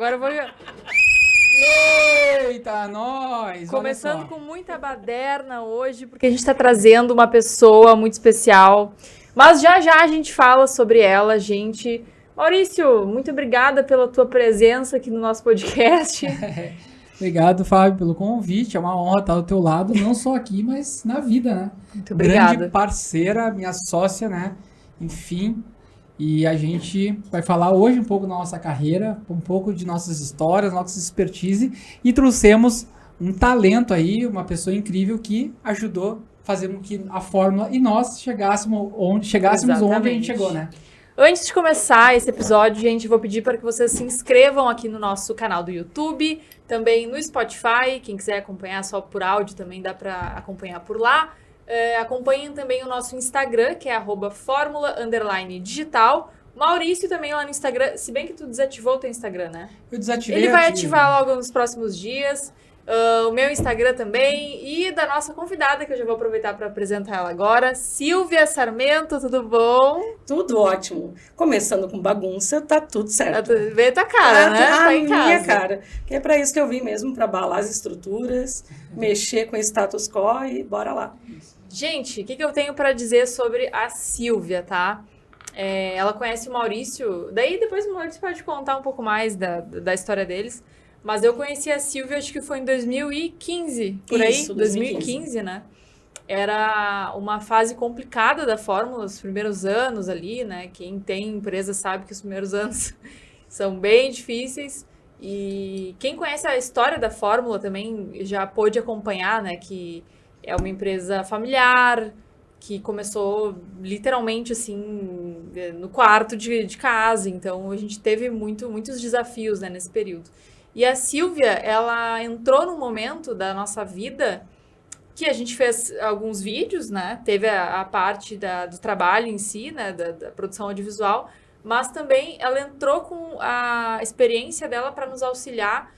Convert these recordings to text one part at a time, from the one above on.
Agora eu vou... Eita, nós! Começando com muita baderna hoje, porque a gente está trazendo uma pessoa muito especial. Mas já já a gente fala sobre ela, gente. Maurício, muito obrigada pela tua presença aqui no nosso podcast. Obrigado, Fábio, pelo convite. É uma honra estar ao teu lado, não só aqui, mas na vida, né? Muito obrigada. Grande parceira, minha sócia, né? Enfim, e a gente vai falar hoje um pouco da nossa carreira, um pouco de nossas histórias, nossa expertise, e trouxemos um talento aí, uma pessoa incrível que ajudou a fazer com que a fórmula e nós chegássemos onde a gente chegou, né? Antes de começar esse episódio, gente, vou pedir para que vocês se inscrevam aqui no nosso canal do YouTube, também no Spotify. Quem quiser acompanhar só por áudio também dá para acompanhar por lá. Acompanhem também o nosso Instagram, que é @formula_digital. Maurício também lá no Instagram, se bem que tu desativou o teu Instagram, né? Eu desativei. Ele vai ativar logo nos próximos dias. O meu Instagram também. E da nossa convidada, que eu já vou aproveitar para apresentar ela agora. Silvia Sarmento, tudo bom? Tudo ótimo. Começando com bagunça, tá tudo certo. Vê tua cara, né? Tá em casa. Minha cara. Que é para isso que eu vim mesmo, para abalar as estruturas, mexer com o status quo e bora lá. Gente, o que eu tenho para dizer sobre a Silvia, tá? Ela conhece o Maurício, daí depois o Maurício pode contar um pouco mais da história deles, mas eu conheci a Silvia, acho que foi em 2015, por aí? Isso, 2015, né? Era uma fase complicada da Fórmula, os primeiros anos ali, né? Quem tem empresa sabe que os primeiros anos são bem difíceis. E quem conhece a história da Fórmula também já pôde acompanhar, né? Que é uma empresa familiar, que começou literalmente assim, no quarto de casa. Então, a gente teve muitos desafios, né, nesse período. E a Silvia, ela entrou num momento da nossa vida que a gente fez alguns vídeos, né? Teve a parte do trabalho em si, né? Da produção audiovisual, mas também ela entrou com a experiência dela para nos auxiliar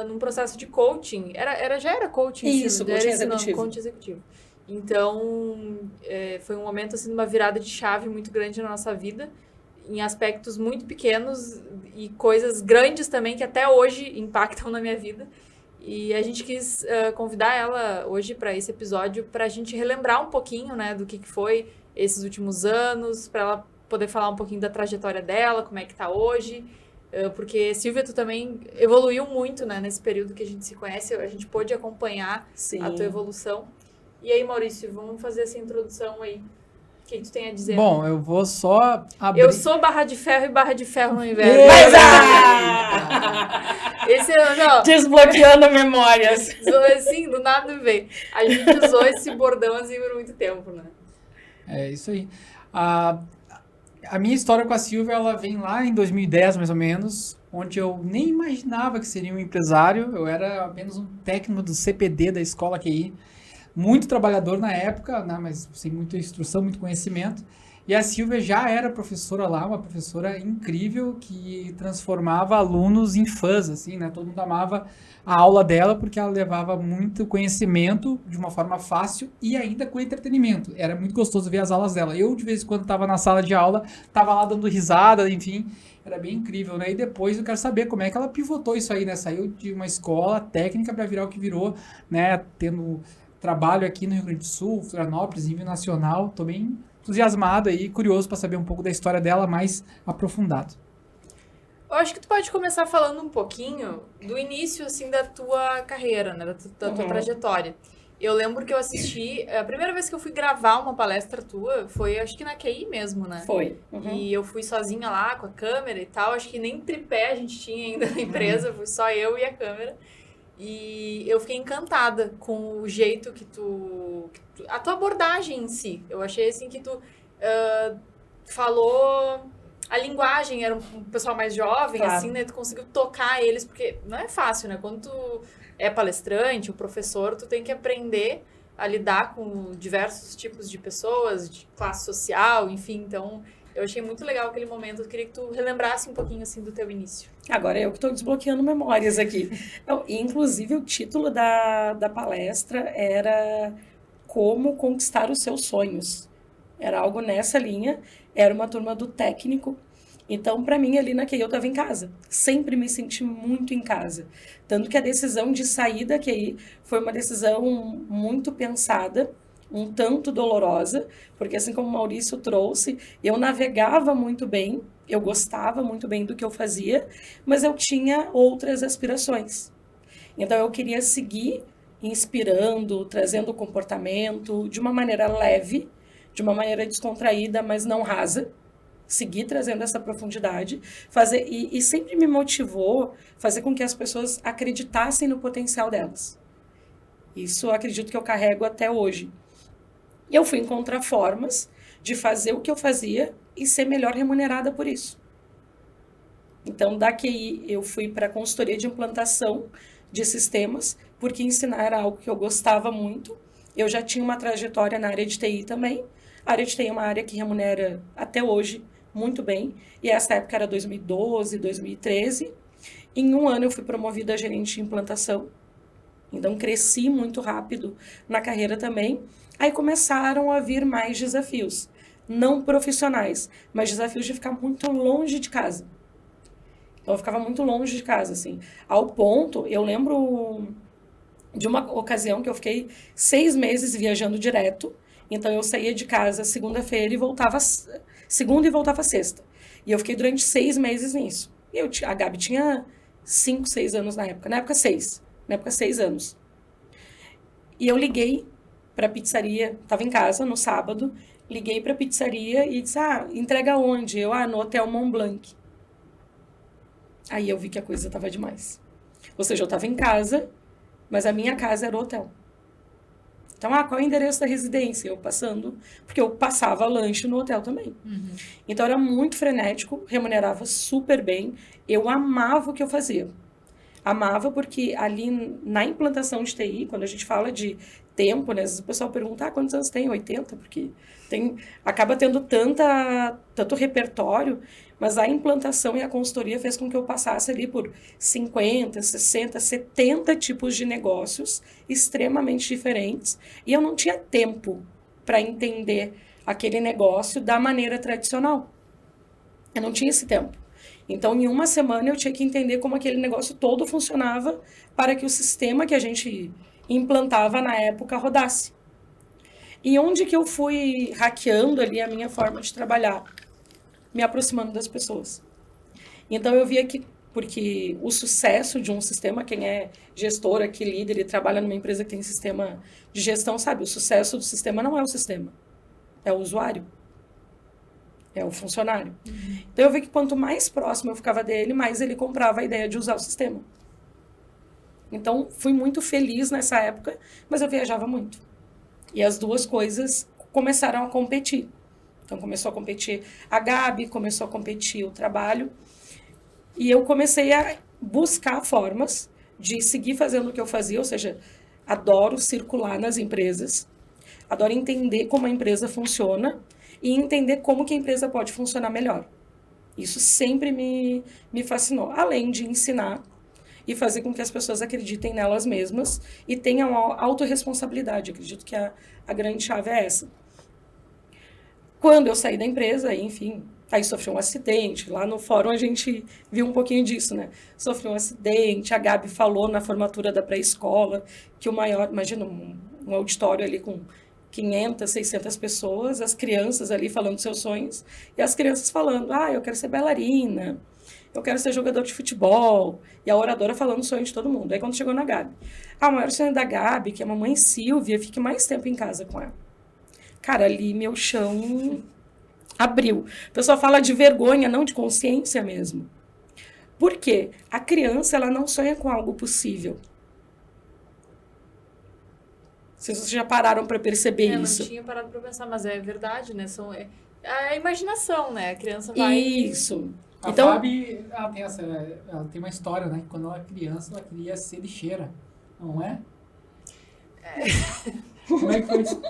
num processo de coaching. Já era coaching? Isso, coaching executivo. Coaching executivo. Então, foi um momento, assim, de uma virada de chave muito grande na nossa vida, em aspectos muito pequenos e coisas grandes também, que até hoje impactam na minha vida. E a gente quis convidar ela hoje para esse episódio, para a gente relembrar um pouquinho, né, do que foi esses últimos anos, para ela poder falar um pouquinho da trajetória dela, como é que tá hoje. Porque, Silvia, tu também evoluiu muito, né, nesse período que a gente se conhece, a gente pôde acompanhar Sim. a tua evolução. E aí, Maurício, vamos fazer essa introdução aí. O que tu tem a dizer? Bom, eu vou só abrir... Eu sou barra de ferro e barra de ferro no inverno. Esse não. Desbloqueando memórias. Assim, do nada veio. A gente usou esse bordão assim por muito tempo, né? É isso aí. A minha história com a Silvia, ela vem lá em 2010, mais ou menos, onde eu nem imaginava que seria um empresário. Eu era apenas um técnico do CPD da escola QI. Muito trabalhador na época, né, mas sem muita instrução, muito conhecimento. E a Silvia já era professora lá, uma professora incrível que transformava alunos em fãs, assim, né? Todo mundo amava a aula dela porque ela levava muito conhecimento de uma forma fácil e ainda com entretenimento. Era muito gostoso ver as aulas dela. Eu, de vez em quando, estava na sala de aula, estava lá dando risada, enfim, era bem incrível, né? E depois eu quero saber como é que ela pivotou isso aí, né? Saiu de uma escola técnica para virar o que virou, né? Tendo trabalho aqui no Rio Grande do Sul, Florianópolis, nível nacional. Tô bem entusiasmado aí, curioso para saber um pouco da história dela mais aprofundado. Eu acho que tu pode começar falando um pouquinho do início, assim, da tua carreira, né? Da tua trajetória. Eu lembro que eu assisti... A primeira vez que eu fui gravar uma palestra tua foi, acho que na QI mesmo, né? Foi. E eu fui sozinha lá, com a câmera e tal. Acho que nem tripé a gente tinha ainda na empresa. Fui só eu e a câmera. E eu fiquei encantada com o jeito que a tua abordagem em si. Eu achei, assim, que tu falou... A linguagem era um pessoal mais jovem, Claro. assim, né? Tu conseguiu tocar eles, porque não é fácil, né? Quando tu é palestrante, o professor, tu tem que aprender a lidar com diversos tipos de pessoas, de classe social, enfim. Então, eu achei muito legal aquele momento. Eu queria que tu relembrasse um pouquinho, assim, do teu início. Agora eu que estou desbloqueando memórias aqui. Então, inclusive, o título da palestra era Como Conquistar os Seus Sonhos. Era algo nessa linha. Era uma turma do técnico. Então, para mim, ali na QI, eu estava em casa. Sempre me senti muito em casa. Tanto que a decisão de sair da QI foi uma decisão muito pensada, um tanto dolorosa, porque assim como o Maurício trouxe, eu navegava muito bem, eu gostava muito bem do que eu fazia, mas eu tinha outras aspirações. Então, eu queria seguir inspirando, trazendo comportamento de uma maneira leve, de uma maneira descontraída, mas não rasa. Seguir trazendo essa profundidade, fazer e sempre me motivou fazer com que as pessoas acreditassem no potencial delas. Isso eu acredito que eu carrego até hoje. E eu fui encontrar formas de fazer o que eu fazia e ser melhor remunerada por isso. Então, da QI, eu fui para a consultoria de implantação de sistemas, porque ensinar era algo que eu gostava muito. Eu já tinha uma trajetória na área de TI também. A área de TI é uma área que remunera até hoje muito bem, e essa época era 2012, 2013. Em um ano eu fui promovida a gerente de implantação, então cresci muito rápido na carreira também. Aí começaram a vir mais desafios, não profissionais, mas desafios de ficar muito longe de casa. Então eu ficava muito longe de casa, assim, ao ponto, eu lembro de uma ocasião que eu fiquei 6 meses viajando direto. Então, eu saía de casa segunda-feira e voltava segunda e voltava sexta. E eu fiquei durante 6 meses nisso. E a Gabi tinha 5, 6 anos na época. Na época, 6. Na época, 6 anos. E eu liguei para a pizzaria. Estava em casa no sábado. Liguei para a pizzaria e disse, entrega onde? Eu, no Hotel Mont Blanc. Aí eu vi que a coisa estava demais. Ou seja, eu estava em casa, mas a minha casa era o hotel. Então, qual é o endereço da residência? Eu passando, porque eu passava lanche no hotel também. Uhum. Então, era muito frenético, remunerava super bem. Eu amava o que eu fazia. Amava porque ali na implantação de TI, quando a gente fala de tempo, né? Às vezes o pessoal pergunta, quantos anos tem? 80? Porque acaba tendo tanto repertório, mas a implantação e a consultoria fez com que eu passasse ali por 50, 60, 70 tipos de negócios extremamente diferentes. E eu não tinha tempo para entender aquele negócio da maneira tradicional. Eu não tinha esse tempo. Então, em uma semana, eu tinha que entender como aquele negócio todo funcionava para que o sistema que a gente implantava na época rodasse. E onde que eu fui hackeando ali a minha forma de trabalhar? Me aproximando das pessoas. Então, eu via que, porque o sucesso de um sistema, quem é gestor aqui, líder, e trabalha numa empresa que tem sistema de gestão, sabe? O sucesso do sistema não é o sistema, é o usuário. É o funcionário. Uhum. Então, eu vi que quanto mais próximo eu ficava dele, mais ele comprava a ideia de usar o sistema. Então, fui muito feliz nessa época, mas eu viajava muito. E as duas coisas começaram a competir. Então, começou a competir a Gabi, começou a competir o trabalho. E eu comecei a buscar formas de seguir fazendo o que eu fazia, ou seja, adoro circular nas empresas, adoro entender como a empresa funciona, e entender como que a empresa pode funcionar melhor. Isso sempre me fascinou. Além de ensinar e fazer com que as pessoas acreditem nelas mesmas e tenham autorresponsabilidade. Acredito que a grande chave é essa. Quando eu saí da empresa, enfim, aí sofri um acidente. Lá no fórum a gente viu um pouquinho disso, né? Sofri um acidente, a Gabi falou na formatura da pré-escola que o maior... Imagina um auditório ali com 500, 600 pessoas, as crianças ali falando seus sonhos, e as crianças falando, eu quero ser bailarina, eu quero ser jogador de futebol, e a oradora falando o sonho de todo mundo. Aí quando chegou na Gabi, o maior sonho da Gabi, que a mamãe Silvia fique mais tempo em casa com ela. Cara, ali meu chão abriu. O pessoal fala de vergonha, não de consciência mesmo. Por quê? A criança, ela não sonha com algo possível. Vocês já pararam para perceber isso? Eu não tinha parado para pensar, mas é verdade, né? É a imaginação, né? A criança vai... Isso. A Então, Fabi, ela tem uma história, né? Quando ela era criança, ela queria ser lixeira, não é? Como é que foi isso?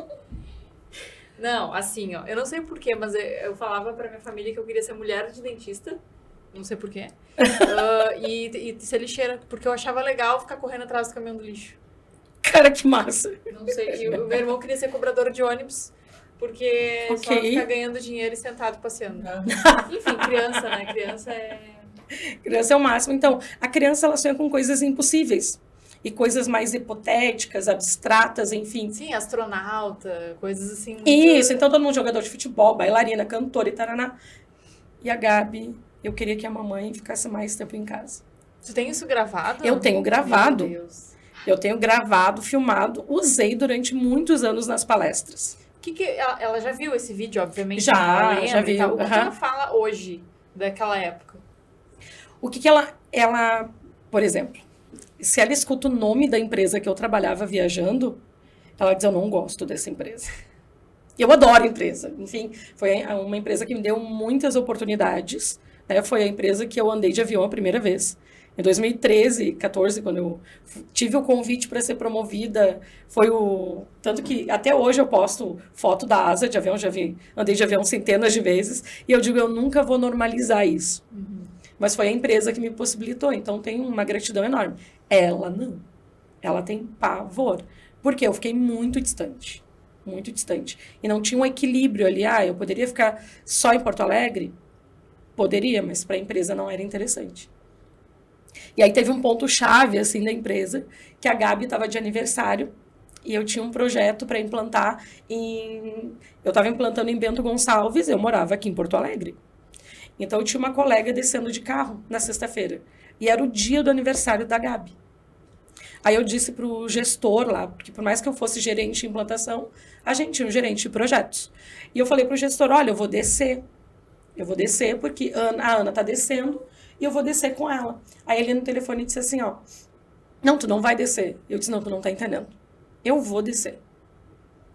Não, assim, ó, eu não sei porquê, mas eu falava pra minha família que eu queria ser mulher de dentista, não sei porquê, e ser lixeira, porque eu achava legal ficar correndo atrás do caminhão do lixo. Cara, que massa. Não sei, e o meu irmão queria ser cobrador de ônibus, porque só Ok. ficar ganhando dinheiro e sentado passeando. Ah, Enfim, criança, né? Criança é... Criança é o máximo. Então, a criança, ela sonha com coisas impossíveis. E coisas mais hipotéticas, abstratas, enfim. Sim, astronauta, coisas assim muito... Isso, então todo mundo jogador de futebol, bailarina, cantora e taraná. E a Gabi, eu queria que a mamãe ficasse mais tempo em casa. Tu tem isso gravado? Eu tenho gravado. Meu Deus. Eu tenho gravado, filmado, usei durante muitos anos nas palestras. O que ela já viu esse vídeo, obviamente? Já, né? Ela lembra já e viu, tal. O que aham. ela fala hoje, daquela época? O que ela, por exemplo, se ela escuta o nome da empresa que eu trabalhava viajando, ela diz, eu não gosto dessa empresa. Eu adoro a empresa. Enfim, foi uma empresa que me deu muitas oportunidades, né? Foi a empresa que eu andei de avião a primeira vez. Em 2013, 14, quando eu tive o convite para ser promovida, foi o... Tanto que até hoje eu posto foto da asa de avião, andei de avião centenas de vezes, e eu digo, eu nunca vou normalizar isso. Mas foi a empresa que me possibilitou, então tem uma gratidão enorme. Ela não. Ela tem pavor. Porque eu fiquei muito distante. Muito distante. E não tinha um equilíbrio ali. Ah, eu poderia ficar só em Porto Alegre? Poderia, mas para a empresa não era interessante. E aí teve um ponto-chave, assim, da empresa, que a Gabi estava de aniversário, e eu tinha um projeto para implantar em... Eu estava implantando em Bento Gonçalves, eu morava aqui em Porto Alegre. Então, eu tinha uma colega descendo de carro na sexta-feira. E era o dia do aniversário da Gabi. Aí eu disse para o gestor lá, porque por mais que eu fosse gerente de implantação, a gente tinha um gerente de projetos. E eu falei para o gestor, olha, eu vou descer. Eu vou descer porque a Ana está descendo e eu vou descer com ela. Aí ele no telefone disse assim, ó, não, tu não vai descer. Eu disse, não, tu não tá entendendo. Eu vou descer.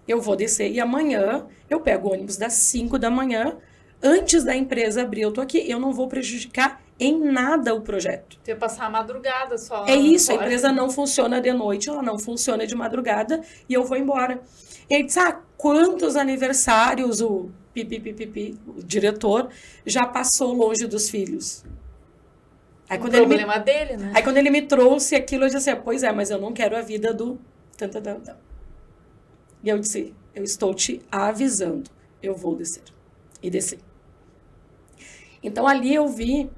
Eu vou descer e amanhã eu pego o ônibus das 5 da manhã, antes da empresa abrir, eu tô aqui. Eu não vou prejudicar em nada o projeto. Tu ia passar a madrugada só. É isso, a fora. empresa não funciona de noite, ela não funciona de madrugada e eu vou embora. E ele disse, quantos aniversários o diretor, já passou longe dos filhos? Aí, O problema dele, né? Aí quando ele me trouxe aquilo, eu disse assim, pois é, mas eu não quero a vida do... E eu disse, eu estou te avisando, eu vou descer. E desci. Então ali eu vi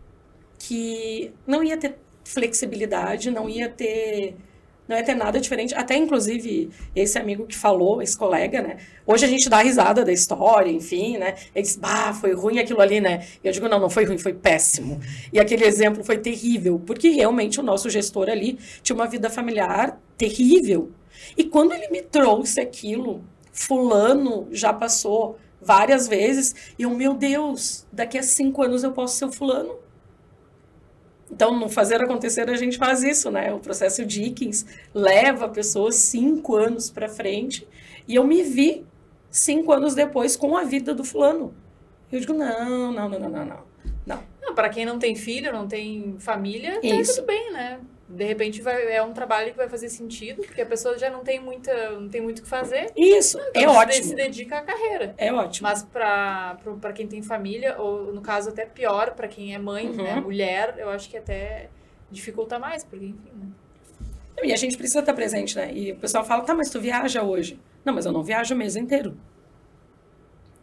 que não ia ter flexibilidade, não ia ter nada diferente. Até, inclusive, esse amigo que falou, esse colega, né? Hoje a gente dá risada da história, enfim, né? Ele disse, foi ruim aquilo ali, né? E eu digo, não foi ruim, foi péssimo. E aquele exemplo foi terrível, porque realmente o nosso gestor ali tinha uma vida familiar terrível. E quando ele me trouxe aquilo, fulano já passou várias vezes, e eu, meu Deus, daqui a 5 anos eu posso ser o fulano. Então, no fazer acontecer, a gente faz isso, né? O processo Dickens leva pessoas 5 anos para frente, e eu me vi 5 anos depois com a vida do fulano. Eu digo, não. Não, para quem não tem filho, não tem família, tá Isso. tudo bem, né? De repente é um trabalho que vai fazer sentido, porque a pessoa já não tem muito o que fazer. Isso, Então, é ótimo. Se dedica à carreira. É ótimo. Mas para quem tem família, ou no caso até pior, para quem é mãe, né, mulher, eu acho que até dificulta mais, porque enfim, né? E a gente precisa estar presente, né? E o pessoal fala, tá, mas tu viaja hoje. Não, mas eu não viajo o mês inteiro.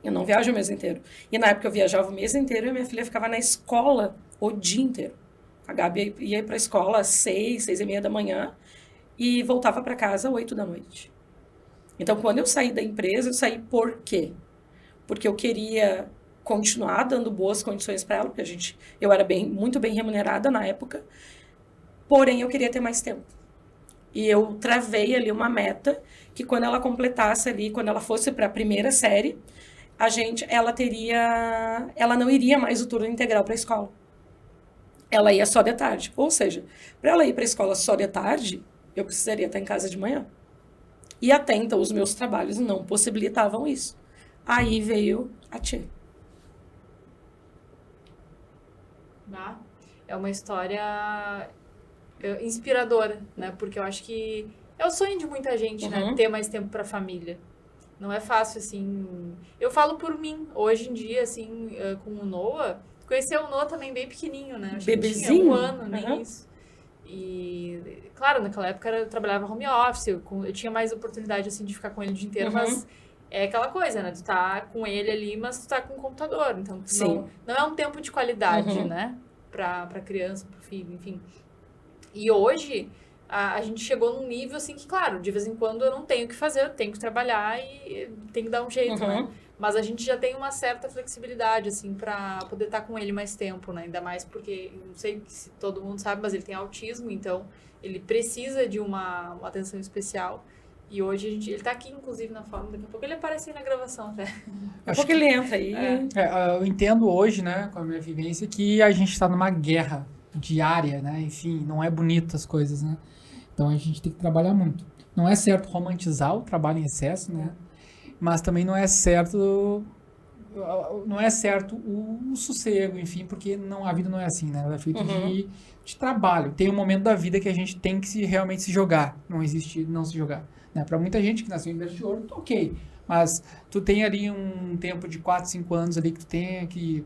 Eu não viajo o mês inteiro. E na época eu viajava o mês inteiro e minha filha ficava na escola o dia inteiro. A Gabi ia para a escola às 6h da manhã e voltava para casa às 8 da noite. Então, quando eu saí da empresa, eu saí por quê? Porque eu queria continuar dando boas condições para ela, porque eu era muito bem remunerada na época, porém eu queria ter mais tempo. E eu travei ali uma meta que quando ela completasse ali, quando ela fosse para a primeira série, ela não iria mais o turno integral para a escola. Ela ia só de tarde. Ou seja, para ela ir para a escola só de tarde, eu precisaria estar em casa de manhã. E até então, os meus trabalhos não possibilitavam isso. Aí veio a Tchê. É uma história inspiradora, né? Porque eu acho que é o sonho de muita gente, né? Ter mais tempo para a família. Não é fácil, assim... Eu falo por mim, hoje em dia, assim, com o Noah... Conheci o Noah também bem pequenininho, né? Acho Bebezinho? Que tinha 1 ano, nem isso. E, claro, naquela época eu trabalhava home office, eu tinha mais oportunidade, assim, de ficar com ele o dia inteiro, mas é aquela coisa, né? Tu tá com ele ali, mas tu tá com o computador. Então, Sim. não é um tempo de qualidade, né? Pra criança, pro filho, enfim. E hoje, a gente chegou num nível, assim, que, claro, de vez em quando eu não tenho o que fazer, eu tenho que trabalhar e tenho que dar um jeito, né? Mas a gente já tem uma certa flexibilidade, assim, pra poder estar com ele mais tempo, né? Ainda mais porque, não sei se todo mundo sabe, mas ele tem autismo, então ele precisa de uma atenção especial. E hoje ele tá aqui, inclusive, na forma. Daqui a pouco ele aparece aí na gravação até. Porque ele entra aí. Eu entendo hoje, né, com a minha vivência, que a gente está numa guerra diária, né? Enfim, não é bonito as coisas, né? Então a gente tem que trabalhar muito. Não é certo romantizar o trabalho em excesso, né? Mas também não é certo o sossego, enfim, porque a vida não é assim, né? Ela é feita de trabalho. Tem um momento da vida que a gente tem que realmente se jogar. Não existe não se jogar. Né? Para muita gente que nasceu em berço de ouro, ok. Mas tu tem ali um tempo de 4, 5 anos ali que tu tem que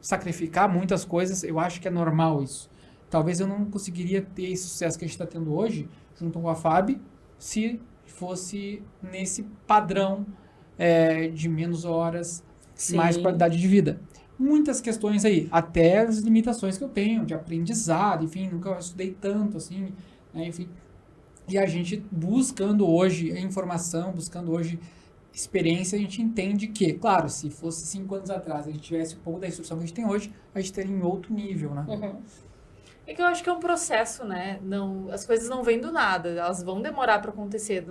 sacrificar muitas coisas. Eu acho que é normal isso. Talvez eu não conseguiria ter esse sucesso que a gente está tendo hoje, junto com a FAB, se fosse nesse padrão de menos horas, mais qualidade de vida. Muitas questões aí, até as limitações que eu tenho de aprendizado, enfim, nunca estudei tanto assim, né, enfim. E a gente buscando hoje informação, buscando hoje experiência, a gente entende que, claro, se fosse 5 anos atrás, a gente tivesse um pouco da instrução que a gente tem hoje, a gente teria em outro nível, né? É que eu acho que é um processo, né? Não, as coisas não vêm do nada, elas vão demorar para acontecer.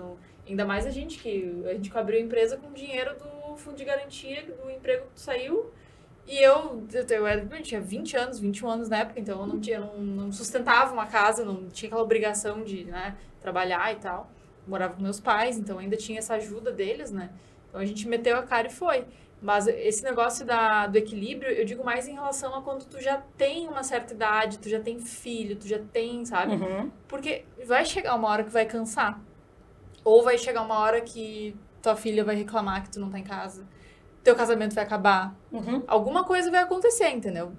Ainda mais a gente que abriu a empresa com dinheiro do fundo de garantia do emprego que tu saiu. E eu tinha 20 anos, 21 anos na época, então eu não sustentava uma casa, não tinha aquela obrigação de, né, trabalhar e tal. Morava com meus pais, então ainda tinha essa ajuda deles, né? Então a gente meteu a cara e foi. Mas esse negócio do equilíbrio, eu digo mais em relação a quando tu já tem uma certa idade, tu já tem filho, tu já tem, sabe? Porque vai chegar uma hora que vai cansar. Ou vai chegar uma hora que tua filha vai reclamar que tu não tá em casa. Teu casamento vai acabar. Alguma coisa vai acontecer, entendeu?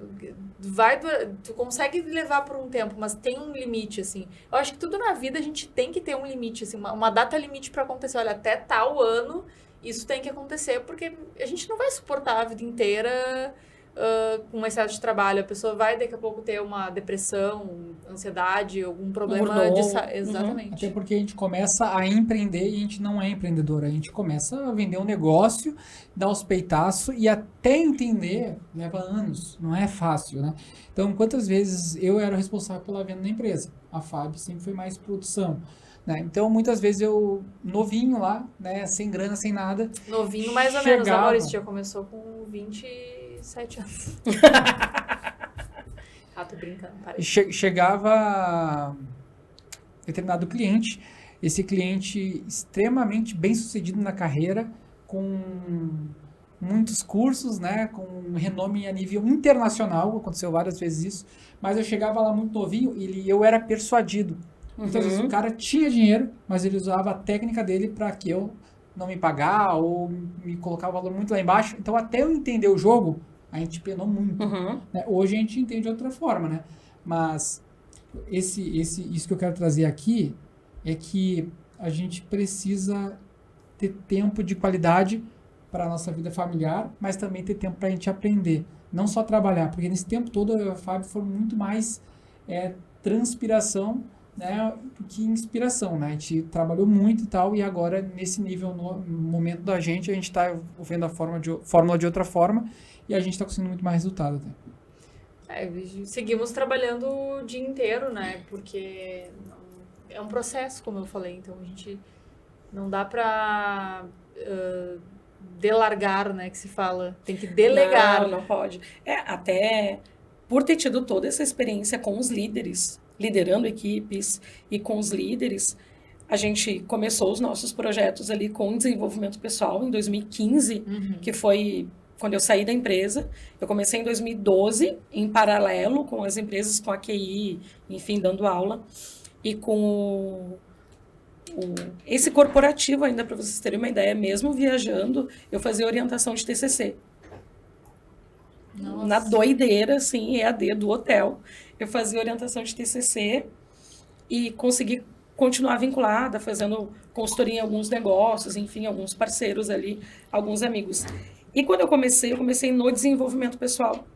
Tu consegue levar por um tempo, mas tem um limite, assim. Eu acho que tudo na vida a gente tem que ter um limite, assim, uma data limite pra acontecer. Olha, até tal ano isso tem que acontecer, porque a gente não vai suportar a vida inteira com um excesso de trabalho. A pessoa vai daqui a pouco ter uma depressão, ansiedade, algum problema de saúde. Exatamente. Até porque a gente começa a empreender e a gente não é empreendedor. A gente começa a vender um negócio, dar os peitaços e até entender leva anos. Não é fácil, né? Então, quantas vezes eu era o responsável pela venda da empresa? A FAB sempre foi mais produção. Né? Então, muitas vezes eu, novinho lá, né, sem grana, sem nada. Novinho, mais ou menos, né, Maurício? Já começou com 27 anos. Tô brincando, parei. Chegava determinado cliente, esse cliente extremamente bem sucedido na carreira, com muitos cursos, né, com renome a nível internacional, aconteceu várias vezes isso, mas eu chegava lá muito novinho e eu era persuadido. Muitas vezes o cara tinha dinheiro, mas ele usava a técnica dele para que eu não me pagar ou me colocar o valor muito lá embaixo. Então, até eu entender o jogo, a gente penou muito. Né? Hoje a gente entende de outra forma, né? Mas isso que eu quero trazer aqui é que a gente precisa ter tempo de qualidade para a nossa vida familiar, mas também ter tempo para a gente aprender. Não só trabalhar, porque nesse tempo todo eu e a Fábio foram muito mais transpiração, né, do que inspiração, né? A gente trabalhou muito e tal, e agora nesse nível, no momento da gente, a gente está vendo a fórmula de outra forma e a gente está conseguindo muito mais resultado até. Seguimos trabalhando o dia inteiro, né? Porque é um processo, como eu falei, então a gente não dá para delargar, né? Que se fala, tem que delegar. Não pode. Até por ter tido toda essa experiência com os líderes, liderando equipes e com os líderes, a gente começou os nossos projetos ali com desenvolvimento pessoal em 2015, que foi quando eu saí da empresa. Eu comecei em 2012, em paralelo com as empresas, com a QI, enfim, dando aula, e com esse corporativo ainda, para vocês terem uma ideia, mesmo viajando, eu fazia orientação de TCC. Nossa. Na doideira, assim, EAD do hotel. Eu fazia orientação de TCC e consegui continuar vinculada, fazendo consultoria em alguns negócios, enfim, alguns parceiros ali, alguns amigos. E quando eu comecei no desenvolvimento pessoal.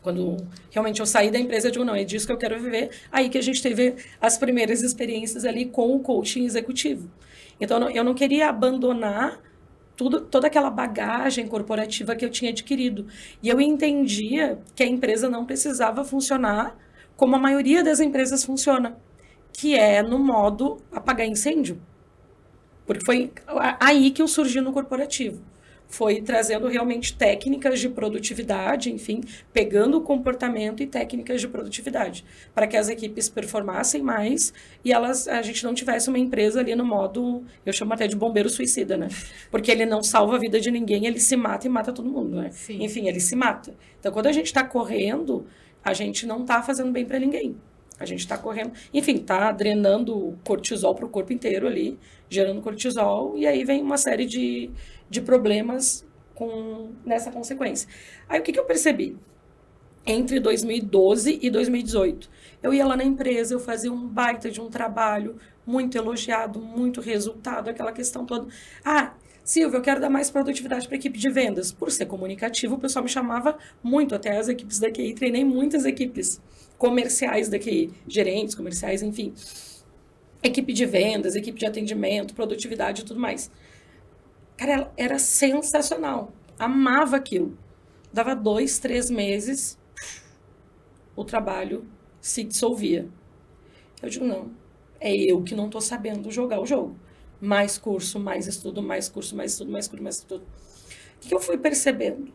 Quando realmente eu saí da empresa, eu digo, não, é disso que eu quero viver. Aí que a gente teve as primeiras experiências ali com o coaching executivo. Então, eu não queria abandonar toda aquela bagagem corporativa que eu tinha adquirido. E eu entendia que a empresa não precisava funcionar como a maioria das empresas funciona, que é no modo apagar incêndio. Porque foi aí que eu surgi no corporativo. Foi trazendo realmente técnicas de produtividade, enfim, pegando o comportamento e técnicas de produtividade, para que as equipes performassem mais e a gente não tivesse uma empresa ali no modo, eu chamo até de bombeiro suicida, né? Porque ele não salva a vida de ninguém, ele se mata e mata todo mundo, né? Sim. Enfim, ele se mata. Então, quando a gente está correndo, a gente não está fazendo bem para ninguém. A gente está correndo, enfim, está drenando cortisol para o corpo inteiro ali, gerando cortisol, e aí vem uma série de problemas nessa consequência. Aí o que eu percebi? Entre 2012 e 2018, eu ia lá na empresa, eu fazia um baita de um trabalho, muito elogiado, muito resultado, aquela questão toda. Ah, Silvia, eu quero dar mais produtividade para a equipe de vendas. Por ser comunicativo, o pessoal me chamava muito, até as equipes da QI, treinei muitas equipes comerciais da QI, gerentes comerciais, enfim. Equipe de vendas, equipe de atendimento, produtividade e tudo mais. Cara, era sensacional. Amava aquilo. Dava 2, 3 meses, o trabalho se dissolvia. Eu digo, não, é eu que não estou sabendo jogar o jogo. Mais curso, mais estudo, mais curso, mais estudo, mais curso, mais estudo. O que eu fui percebendo?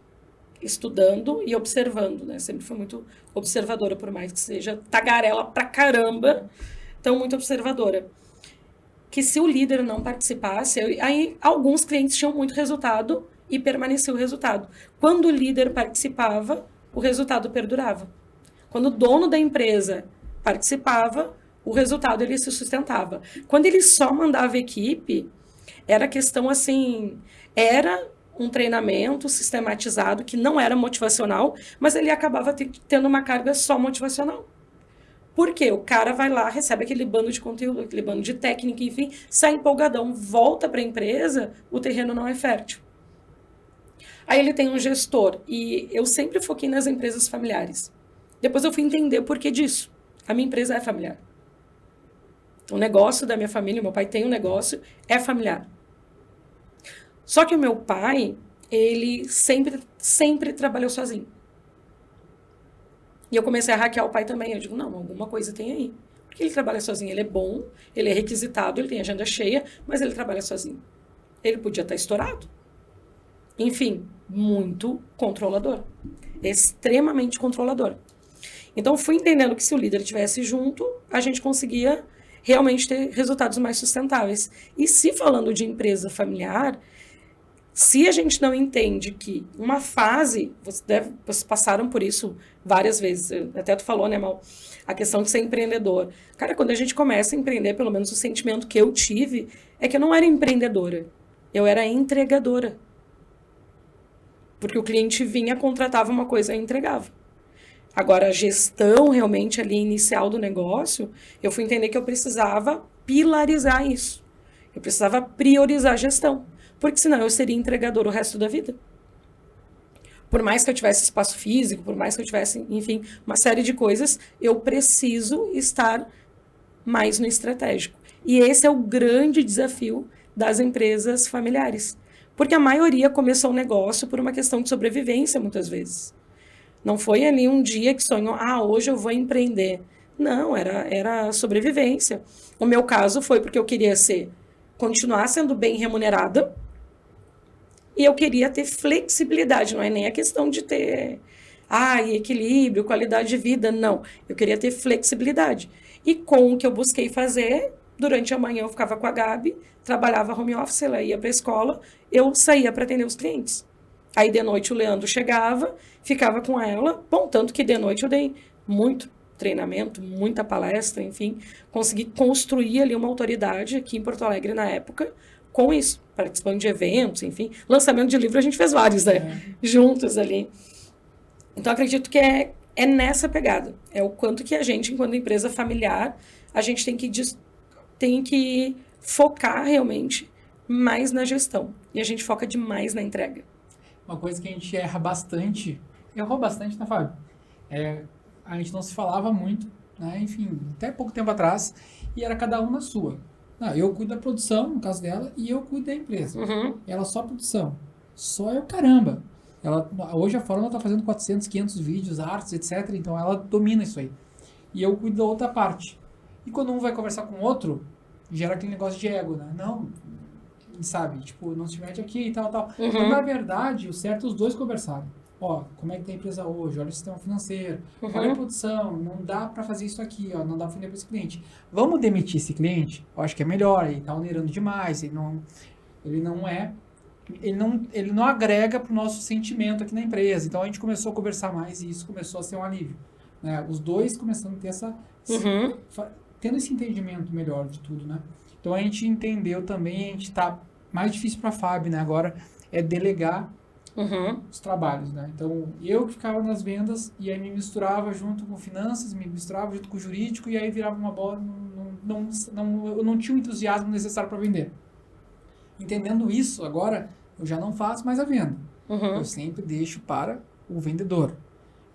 Estudando e observando, né? Sempre fui muito observadora, por mais que seja tagarela pra caramba, então muito observadora. Que se o líder não participasse, aí alguns clientes tinham muito resultado e permaneceu o resultado. Quando o líder participava, o resultado perdurava. Quando o dono da empresa participava, o resultado ele se sustentava. Quando ele só mandava equipe, era questão assim, era um treinamento sistematizado que não era motivacional, mas ele acabava tendo uma carga só motivacional. Por quê? O cara vai lá, recebe aquele bando de conteúdo, aquele bando de técnica, enfim, sai empolgadão, volta para a empresa, o terreno não é fértil. Aí ele tem um gestor, e eu sempre foquei nas empresas familiares. Depois eu fui entender o porquê disso. A minha empresa é familiar. O negócio da minha família, meu pai tem um negócio, é familiar. Só que o meu pai, ele sempre trabalhou sozinho. E eu comecei a hackear o pai também. Eu digo, não, alguma coisa tem aí. Porque ele trabalha sozinho, ele é bom, ele é requisitado, ele tem agenda cheia, mas ele trabalha sozinho. Ele podia estar estourado. Enfim, muito controlador. Extremamente controlador. Então, fui entendendo que se o líder estivesse junto, a gente conseguia realmente ter resultados mais sustentáveis. E se falando de empresa familiar, se a gente não entende que uma fase, vocês passaram por isso várias vezes, até tu falou, né, Mal, a questão de ser empreendedor. Cara, quando a gente começa a empreender, pelo menos o sentimento que eu tive, é que eu não era empreendedora, eu era entregadora. Porque o cliente vinha, contratava uma coisa e entregava. Agora, a gestão realmente ali inicial do negócio, eu fui entender que eu precisava pilarizar isso. Eu precisava priorizar a gestão. Porque senão eu seria entregador o resto da vida. Por mais que eu tivesse espaço físico, por mais que eu tivesse, enfim, uma série de coisas, eu preciso estar mais no estratégico. E esse é o grande desafio das empresas familiares. Porque a maioria começou um negócio por uma questão de sobrevivência, muitas vezes. Não foi ali um dia que sonhou, hoje eu vou empreender. Não, era sobrevivência. O meu caso foi porque eu queria continuar sendo bem remunerada, e eu queria ter flexibilidade, não é nem a questão de ter equilíbrio, qualidade de vida, não. Eu queria ter flexibilidade. E com o que eu busquei fazer, durante a manhã eu ficava com a Gabi, trabalhava home office, ela ia para a escola, eu saía para atender os clientes. Aí de noite o Leandro chegava, ficava com ela, bom, tanto que de noite eu dei muito treinamento, muita palestra, enfim, consegui construir ali uma autoridade aqui em Porto Alegre na época, com isso, participando de eventos, enfim, lançamento de livro a gente fez vários, né, juntos ali. Então, acredito que é nessa pegada, é o quanto que a gente, enquanto empresa familiar, a gente tem que tem que focar realmente mais na gestão. E a gente foca demais na entrega. Uma coisa que a gente errou bastante, né, Fábio? A gente não se falava muito, né? Enfim, até pouco tempo atrás, e era cada um na sua. Não, eu cuido da produção, no caso dela, e eu cuido da empresa. Ela só produção. Só eu, caramba. Hoje a Fórmula está fazendo 400, 500 vídeos, artes, etc. Então ela domina isso aí. E eu cuido da outra parte. E quando um vai conversar com o outro, gera aquele negócio de ego, né? Não, sabe? Tipo, não se mete aqui e tal, tal. Mas, na verdade, o certo é os dois conversarem. Ó, como é que tá a empresa hoje? Olha o sistema financeiro. Olha a produção. Não dá para fazer isso aqui, ó. Não dá para vender para esse cliente. Vamos demitir esse cliente? Eu acho que é melhor. Ele tá onerando demais. Ele não agrega pro nosso sentimento aqui na empresa. Então, a gente começou a conversar mais e isso começou a ser um alívio. Né? Os dois começando a ter tendo esse entendimento melhor de tudo, né? Então, a gente entendeu também, a gente tá mais difícil para a Fábio, né? Agora é delegar os trabalhos, né? Então, eu que ficava nas vendas e aí me misturava junto com finanças, me misturava junto com o jurídico e aí virava uma bola, eu não tinha o entusiasmo necessário para vender. Entendendo isso, agora eu já não faço mais a venda. Eu sempre deixo para o vendedor.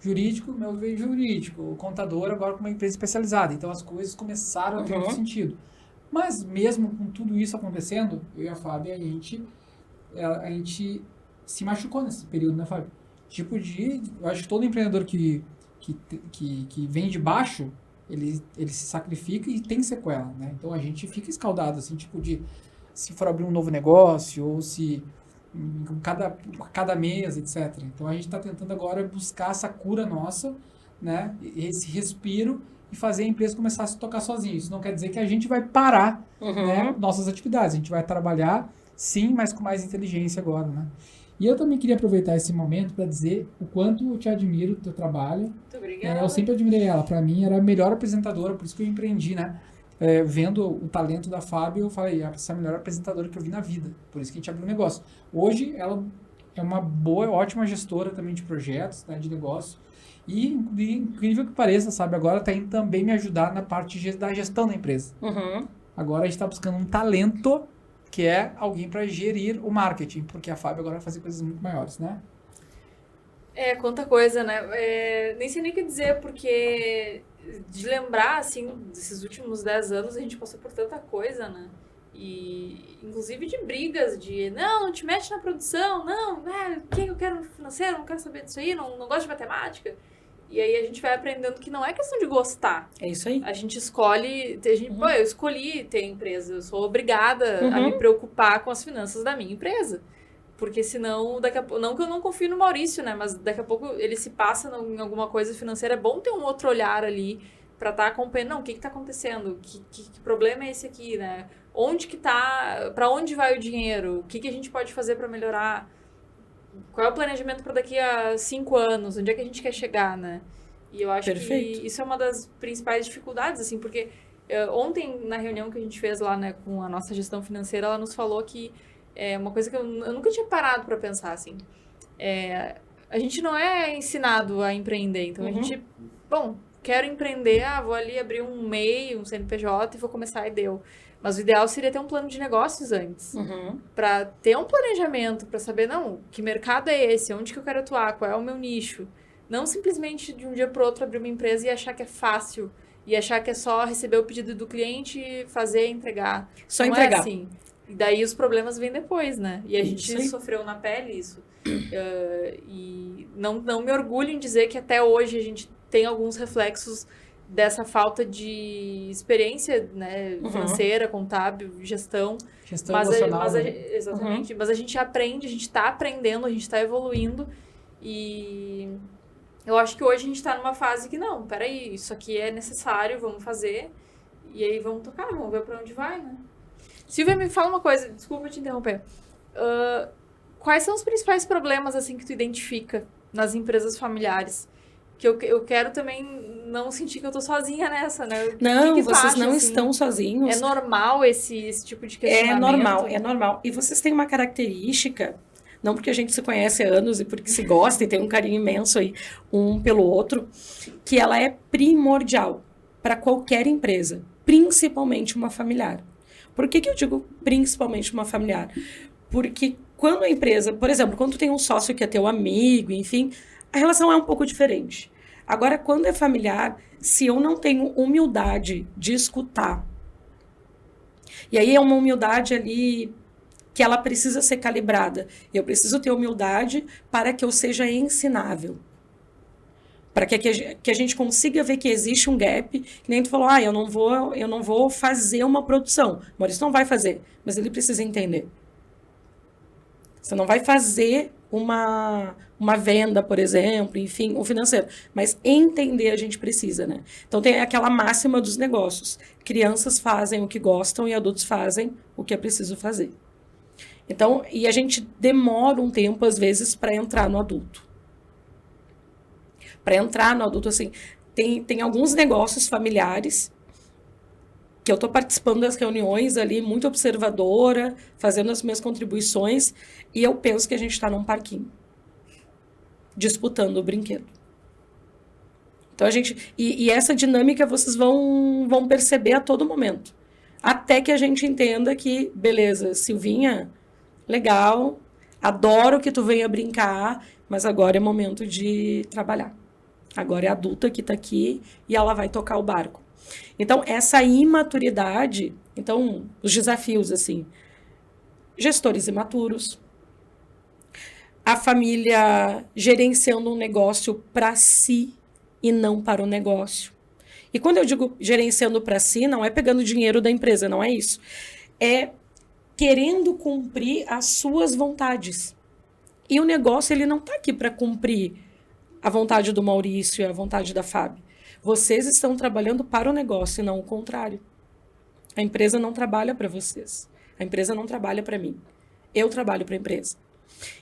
Jurídico, meu veio jurídico. O contador agora com uma empresa especializada. Então, as coisas começaram a ter outro sentido. Mas, mesmo com tudo isso acontecendo, eu e a Fábio, a gente se machucou nesse período, né, Fábio? Eu acho que todo empreendedor que vem de baixo, ele se sacrifica e tem sequela, né? Então, a gente fica escaldado, assim, se for abrir um novo negócio, ou se cada mês, etc. Então, a gente está tentando agora buscar essa cura nossa, né? Esse respiro e fazer a empresa começar a se tocar sozinha. Isso não quer dizer que a gente vai parar né, nossas atividades. A gente vai trabalhar, sim, mas com mais inteligência agora, né? E eu também queria aproveitar esse momento para dizer o quanto eu te admiro, o teu trabalho. Muito obrigada. Eu sempre admirei ela. Para mim, era a melhor apresentadora, por isso que eu empreendi, né? Vendo o talento da Fábio, eu falei, essa é a melhor apresentadora que eu vi na vida. Por isso que a gente abriu o negócio. Hoje, ela é uma boa, ótima gestora também de projetos, né, de negócio. E, incrível que pareça, sabe? Agora está indo também me ajudar na parte da gestão da empresa. Agora a gente está buscando um talento que é alguém para gerir o marketing, porque a Fábio agora vai fazer coisas muito maiores, né? Quanta coisa, né? Nem sei nem o que dizer, porque de lembrar, assim, desses últimos 10 anos, a gente passou por tanta coisa, né? E, inclusive, de brigas, não te mete na produção, o que eu quero no financeiro, não quero saber disso aí, não gosto de matemática. E aí a gente vai aprendendo que não é questão de gostar. É isso aí. A gente escolhe, eu escolhi ter empresa, eu sou obrigada a me preocupar com as finanças da minha empresa. Porque senão, daqui a pouco, não que eu não confio no Maurício, né? Mas daqui a pouco ele se passa em alguma coisa financeira. É bom ter um outro olhar ali para estar acompanhando. Não, o que está acontecendo? Que problema é esse aqui, né? Onde que tá? Para onde vai o dinheiro? O que a gente pode fazer para melhorar? Qual é o planejamento para daqui a 5 anos? Onde é que a gente quer chegar, né? E eu acho que isso é uma das principais dificuldades, assim, porque ontem, na reunião que a gente fez lá, né, com a nossa gestão financeira, ela nos falou que uma coisa que eu nunca tinha parado para pensar, assim. A gente não é ensinado a empreender, então a gente, quero empreender, vou ali abrir um MEI, um CNPJ e vou começar e deu. Mas o ideal seria ter um plano de negócios antes. Para ter um planejamento, para saber, que mercado é esse? Onde que eu quero atuar? Qual é o meu nicho? Não simplesmente de um dia para o outro abrir uma empresa e achar que é fácil. E achar que é só receber o pedido do cliente, fazer e entregar. Só não entregar. É assim. E daí os problemas vêm depois, né? E a gente sofreu na pele isso. E não me orgulho em dizer que até hoje a gente tem alguns reflexos dessa falta de experiência, né, financeira, contábil, gestão. Gestão emocional. Exatamente. Mas a gente aprende, a gente está aprendendo, a gente está evoluindo. E eu acho que hoje a gente está numa fase que, peraí, isso aqui é necessário, vamos fazer. E aí vamos tocar, vamos ver para onde vai, né? Silvia, me fala uma coisa, desculpa te interromper. Quais são os principais problemas, assim, que tu identifica nas empresas familiares? Que eu quero também não sentir que eu tô sozinha nessa, né? Não, que vocês acha, não assim? estão sozinhos. É normal esse tipo de questionamento? É normal. E vocês têm uma característica, não porque a gente se conhece há anos e porque se gosta e tem um carinho imenso aí um pelo outro, que ela é primordial para qualquer empresa, principalmente uma familiar. Por que eu digo principalmente uma familiar? Porque quando a empresa, por exemplo, quando tu tem um sócio que é teu amigo, enfim, a relação é um pouco diferente. Agora, quando é familiar, se eu não tenho humildade de escutar, e aí é uma humildade ali que ela precisa ser calibrada. Eu preciso ter humildade para que eu seja ensinável. Para que a gente consiga ver que existe um gap, que nem tu falou, eu não vou fazer uma produção. O Maurício não vai fazer, mas ele precisa entender. Você não vai fazer uma venda, por exemplo, enfim, o financeiro. Mas entender a gente precisa, né? Então tem aquela máxima dos negócios. Crianças fazem o que gostam e adultos fazem o que é preciso fazer. Então, e a gente demora um tempo, às vezes, para entrar no adulto. Para entrar no adulto, assim, tem alguns negócios familiares que eu estou participando das reuniões ali, muito observadora, fazendo as minhas contribuições, e eu penso que a gente está num parquinho, disputando o brinquedo. Então, e essa dinâmica vocês vão perceber a todo momento. Até que a gente entenda que, beleza, Silvinha, legal, adoro que tu venha brincar, mas agora é momento de trabalhar. Agora é a adulta que está aqui e ela vai tocar o barco. Então, essa imaturidade, então, os desafios, assim, gestores imaturos, a família gerenciando um negócio para si e não para o negócio. E quando eu digo gerenciando para si, não é pegando dinheiro da empresa, não é isso. É querendo cumprir as suas vontades. E o negócio, ele não está aqui para cumprir a vontade do Maurício e a vontade da Fábio. Vocês estão trabalhando para o negócio e não o contrário. A empresa não trabalha para vocês. A empresa não trabalha para mim. Eu trabalho para a empresa.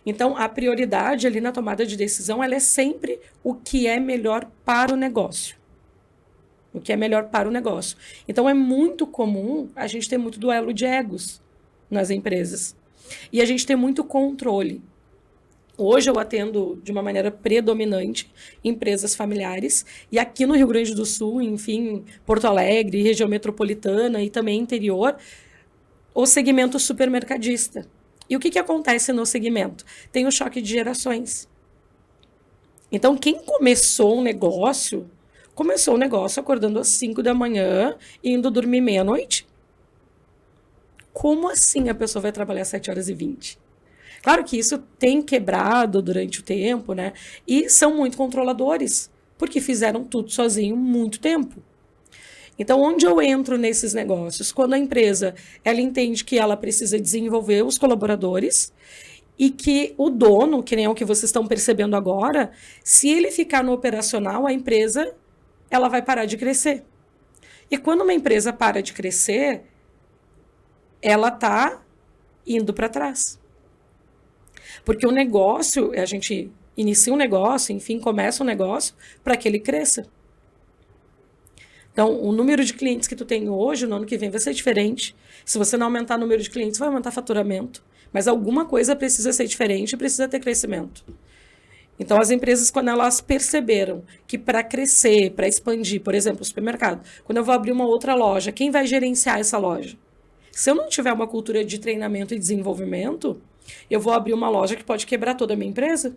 Então, a prioridade ali na tomada de decisão, ela é sempre o que é melhor para o negócio. O que é melhor para o negócio. Então, é muito comum a gente ter muito duelo de egos nas empresas. E a gente ter muito controle. Hoje eu atendo de uma maneira predominante empresas familiares, e aqui no Rio Grande do Sul, enfim, Porto Alegre, região metropolitana e também interior, o segmento supermercadista. E o que acontece no segmento? Tem o choque de gerações. Então, quem começou o negócio acordando às 5 da manhã e indo dormir meia-noite. Como assim a pessoa vai trabalhar 7h20? Claro que isso tem quebrado durante o tempo, né? E são muito controladores, porque fizeram tudo sozinho muito tempo. Então, onde eu entro nesses negócios? Quando a empresa ela entende que ela precisa desenvolver os colaboradores e que o dono, que nem é o que vocês estão percebendo agora, se ele ficar no operacional, a empresa ela vai parar de crescer. E quando uma empresa para de crescer, ela está indo para trás. Porque o negócio, a gente inicia um negócio, enfim, começa um negócio para que ele cresça. Então, o número de clientes que tu tem hoje, no ano que vem, vai ser diferente. Se você não aumentar o número de clientes, vai aumentar faturamento. Mas alguma coisa precisa ser diferente e precisa ter crescimento. Então, as empresas, quando elas perceberam que para crescer, para expandir, por exemplo, o supermercado, quando eu vou abrir uma outra loja, quem vai gerenciar essa loja? Se eu não tiver uma cultura de treinamento e desenvolvimento, eu vou abrir uma loja que pode quebrar toda a minha empresa.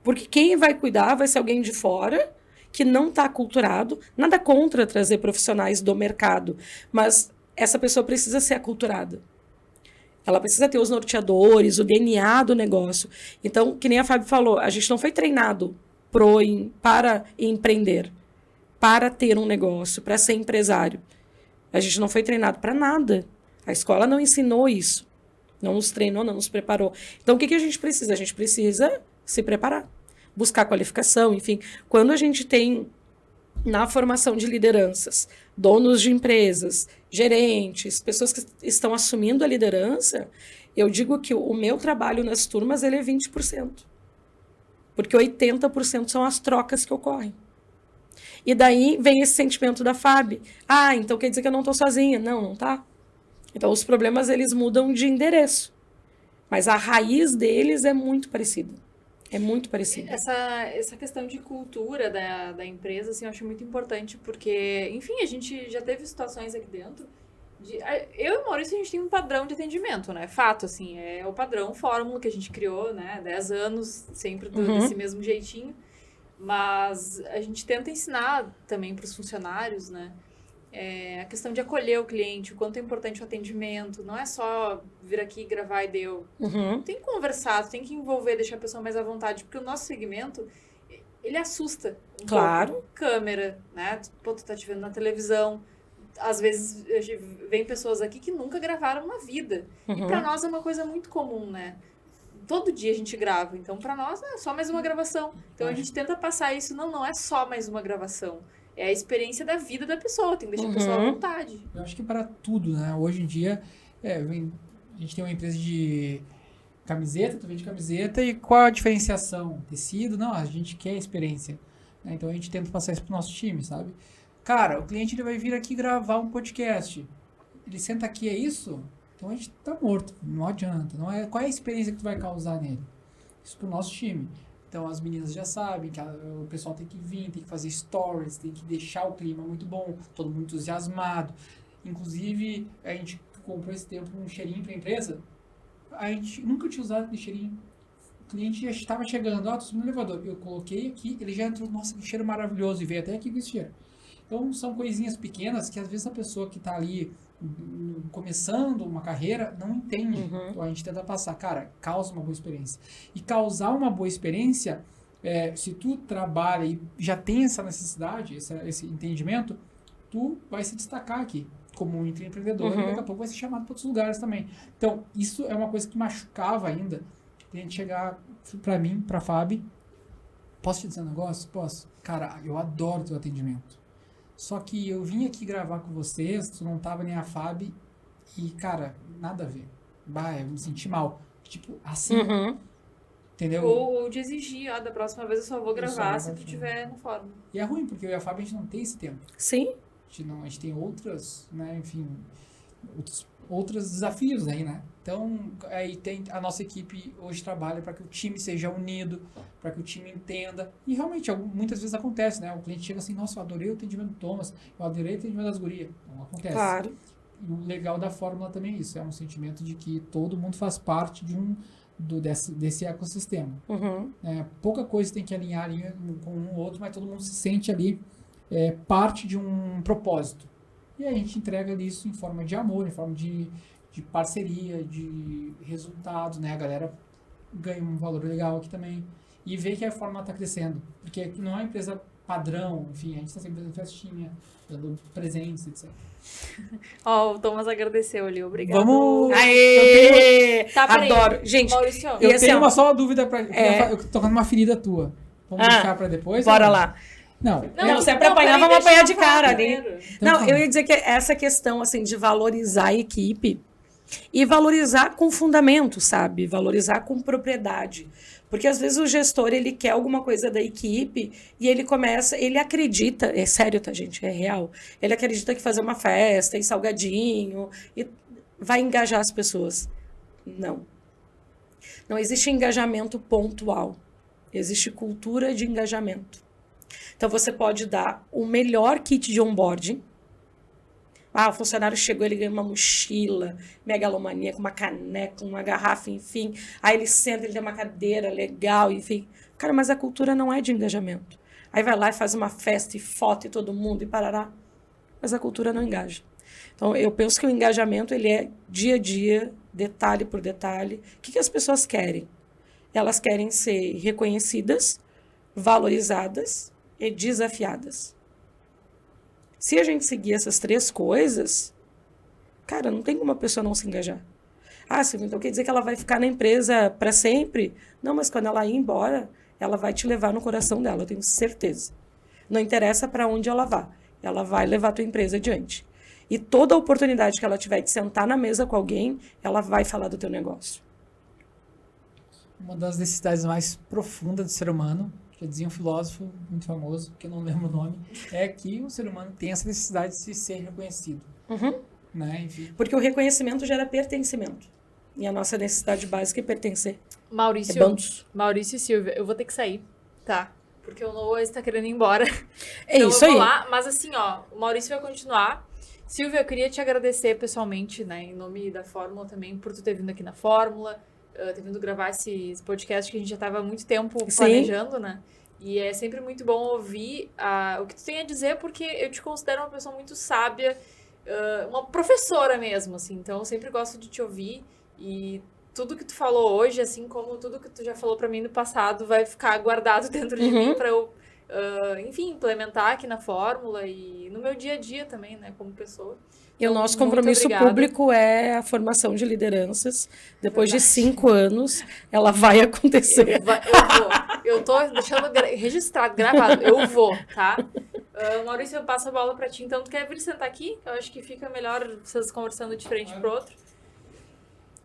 Porque quem vai cuidar vai ser alguém de fora, que não está aculturado, nada contra trazer profissionais do mercado, mas essa pessoa precisa ser aculturada. Ela precisa ter os norteadores, o DNA do negócio. Então, que nem a Fábio falou, a gente não foi treinado para empreender, para ter um negócio, para ser empresário. A gente não foi treinado para nada. A escola não ensinou isso. Não nos treinou, não nos preparou. Então, o que a gente precisa? A gente precisa se preparar, buscar qualificação, enfim. Quando a gente tem, na formação de lideranças, donos de empresas, gerentes, pessoas que estão assumindo a liderança, eu digo que o meu trabalho nas turmas ele é 20%. Porque 80% são as trocas que ocorrem. E daí vem esse sentimento da Fábio. Então quer dizer que eu não estou sozinha. Não, não tá. Então, os problemas, eles mudam de endereço. Mas a raiz deles é muito parecida. É muito parecido. Essa questão de cultura da empresa, assim, eu acho muito importante, porque, enfim, a gente já teve situações aqui dentro. Eu e o Maurício, a gente tem um padrão de atendimento, né? Fato, assim, é o padrão fórmula que a gente criou, né? 10 anos, sempre desse mesmo jeitinho. Mas a gente tenta ensinar também para os funcionários, né? A questão de acolher o cliente, o quanto é importante o atendimento. Não é só vir aqui, gravar e deu. Tem que conversar, tem que envolver, deixar a pessoa mais à vontade. Porque o nosso segmento, ele assusta um pouco. Câmera, né? Pô, tu tá te vendo na televisão. Às vezes, vem pessoas aqui que nunca gravaram na vida. E pra nós é uma coisa muito comum, né? Todo dia a gente grava. Então, pra nós, é só mais uma gravação. Então, a gente tenta passar isso. Não é só mais uma gravação. É a experiência da vida da pessoa, tem que deixar a pessoa à vontade. Eu acho que para tudo, né? Hoje em dia, a gente tem uma empresa de camiseta, tu vende camiseta, e qual a diferenciação? Tecido? Não, a gente quer experiência. Né? Então a gente tenta passar isso pro nosso time, sabe? Cara, o cliente ele vai vir aqui gravar um podcast. Ele senta aqui, é isso? Então a gente tá morto, não adianta. Não é, qual é a experiência que tu vai causar nele? Isso pro nosso time. Então as meninas já sabem que o pessoal tem que vir, tem que fazer stories, tem que deixar o clima muito bom, todo mundo entusiasmado. Inclusive, a gente comprou esse tempo um cheirinho para a empresa. A gente nunca tinha usado aquele cheirinho. O cliente já estava chegando, tô subindo no elevador. Eu coloquei aqui, ele já entrou, nossa, que cheiro maravilhoso, e veio até aqui com esse cheiro. Então são coisinhas pequenas que às vezes a pessoa que está ali começando uma carreira não entende. Então a gente tenta passar, cara, causa uma boa experiência. E causar uma boa experiência, se tu trabalha e já tem essa necessidade, esse entendimento, tu vai se destacar aqui como um empreendedor e daqui a pouco vai ser chamado para outros lugares também. Então, isso é uma coisa que machucava ainda. A gente chegar para mim, para a Fabi, posso te dizer um negócio? Posso? Cara, eu adoro teu atendimento. Só que eu vim aqui gravar com vocês, tu não tava nem a Fabi, e, cara, nada a ver. Bah, eu me senti mal. Tipo, assim, entendeu? Ou de exigir, da próxima vez eu só vou gravar se tu tiver no fórum. E é ruim, porque eu e a Fabi, a gente não tem esse tempo. Sim. A gente tem outras, né, enfim, outros desafios aí, né? Então, aí tem a nossa equipe hoje trabalha para que o time seja unido, para que o time entenda. E realmente, muitas vezes acontece, né? O cliente chega assim, nossa, eu adorei o atendimento do Thomas, eu adorei o atendimento das gurias. Não acontece. Claro. E o legal da fórmula também é isso, é um sentimento de que todo mundo faz parte desse ecossistema. Pouca coisa tem que alinhar ali com um ou outro, mas todo mundo se sente ali parte de um propósito. E a gente entrega isso em forma de amor, em forma de parceria, de resultado, né? A galera ganha um valor legal aqui também. E vê que a fórmula está crescendo. Porque não é uma empresa padrão, enfim, a gente está sempre dando festinha, dando presentes, etc. O Thomas agradeceu ali, obrigado. Vamos! Aê! Adoro. Gente, Maurício, eu tenho só uma dúvida para eu tô tocando uma ferida tua. Vamos deixar para depois? Bora lá. Não, se é pra apanhar, vamos apanhar de cara ali. Então, eu ia dizer que essa questão, assim, de valorizar a equipe e valorizar com fundamento, sabe? Valorizar com propriedade. Porque às vezes o gestor, ele quer alguma coisa da equipe e ele acredita, é sério, tá, gente? É real. Ele acredita que fazer uma festa e salgadinho e vai engajar as pessoas. Não. Não existe engajamento pontual. Existe cultura de engajamento. Então, você pode dar o melhor kit de onboarding. O funcionário chegou, ele ganha uma mochila, megalomaníaca, uma caneca, uma garrafa, enfim. Aí ele senta, ele tem uma cadeira legal, enfim. Cara, mas a cultura não é de engajamento. Aí vai lá e faz uma festa e foto e todo mundo e parará. Mas a cultura não engaja. Então, eu penso que o engajamento, ele é dia a dia, detalhe por detalhe. O que as pessoas querem? Elas querem ser reconhecidas, valorizadas e desafiadas. Se a gente seguir essas 3 coisas, cara, não tem como a pessoa não se engajar. Silvia, então quer dizer que ela vai ficar na empresa para sempre? Não, mas quando ela ir embora, ela vai te levar no coração dela, eu tenho certeza. Não interessa para onde ela vá, ela vai levar a tua empresa adiante. E toda oportunidade que ela tiver de sentar na mesa com alguém, ela vai falar do teu negócio. Uma das necessidades mais profundas do ser humano, já dizia um filósofo muito famoso, que eu não lembro o nome, é que o ser humano tem essa necessidade de ser reconhecido. Né? Enfim. Porque o reconhecimento gera pertencimento. E a nossa necessidade básica é pertencer. Maurício, Rebandos. Maurício e Silvia, eu vou ter que sair, tá? Porque o Noah está querendo ir embora. É Então isso eu vou aí. lá, mas assim, ó, o Maurício vai continuar. Silvia, eu queria te agradecer pessoalmente, né, em nome da Fórmula também, por tu ter vindo aqui na Fórmula, ter vindo gravar esse podcast que a gente já estava há muito tempo Sim. planejando, né? E é sempre muito bom ouvir o que tu tem a dizer, porque eu te considero uma pessoa muito sábia, uma professora mesmo, assim. Então, eu sempre gosto de te ouvir e tudo que tu falou hoje, assim como tudo que tu já falou pra mim no passado, vai ficar guardado dentro de mim pra eu, enfim, implementar aqui na Fórmula e no meu dia a dia também, né, como pessoa. E o Então, nosso muito compromisso obrigada. público é a formação de lideranças. Depois de Verdade. 5 anos, ela vai acontecer. Eu vou. Eu tô deixando registrado, gravado. Eu vou, tá? Maurício, eu passo a bola pra ti. Então, tu quer vir sentar aqui? Eu acho que fica melhor vocês conversando de frente pro outro.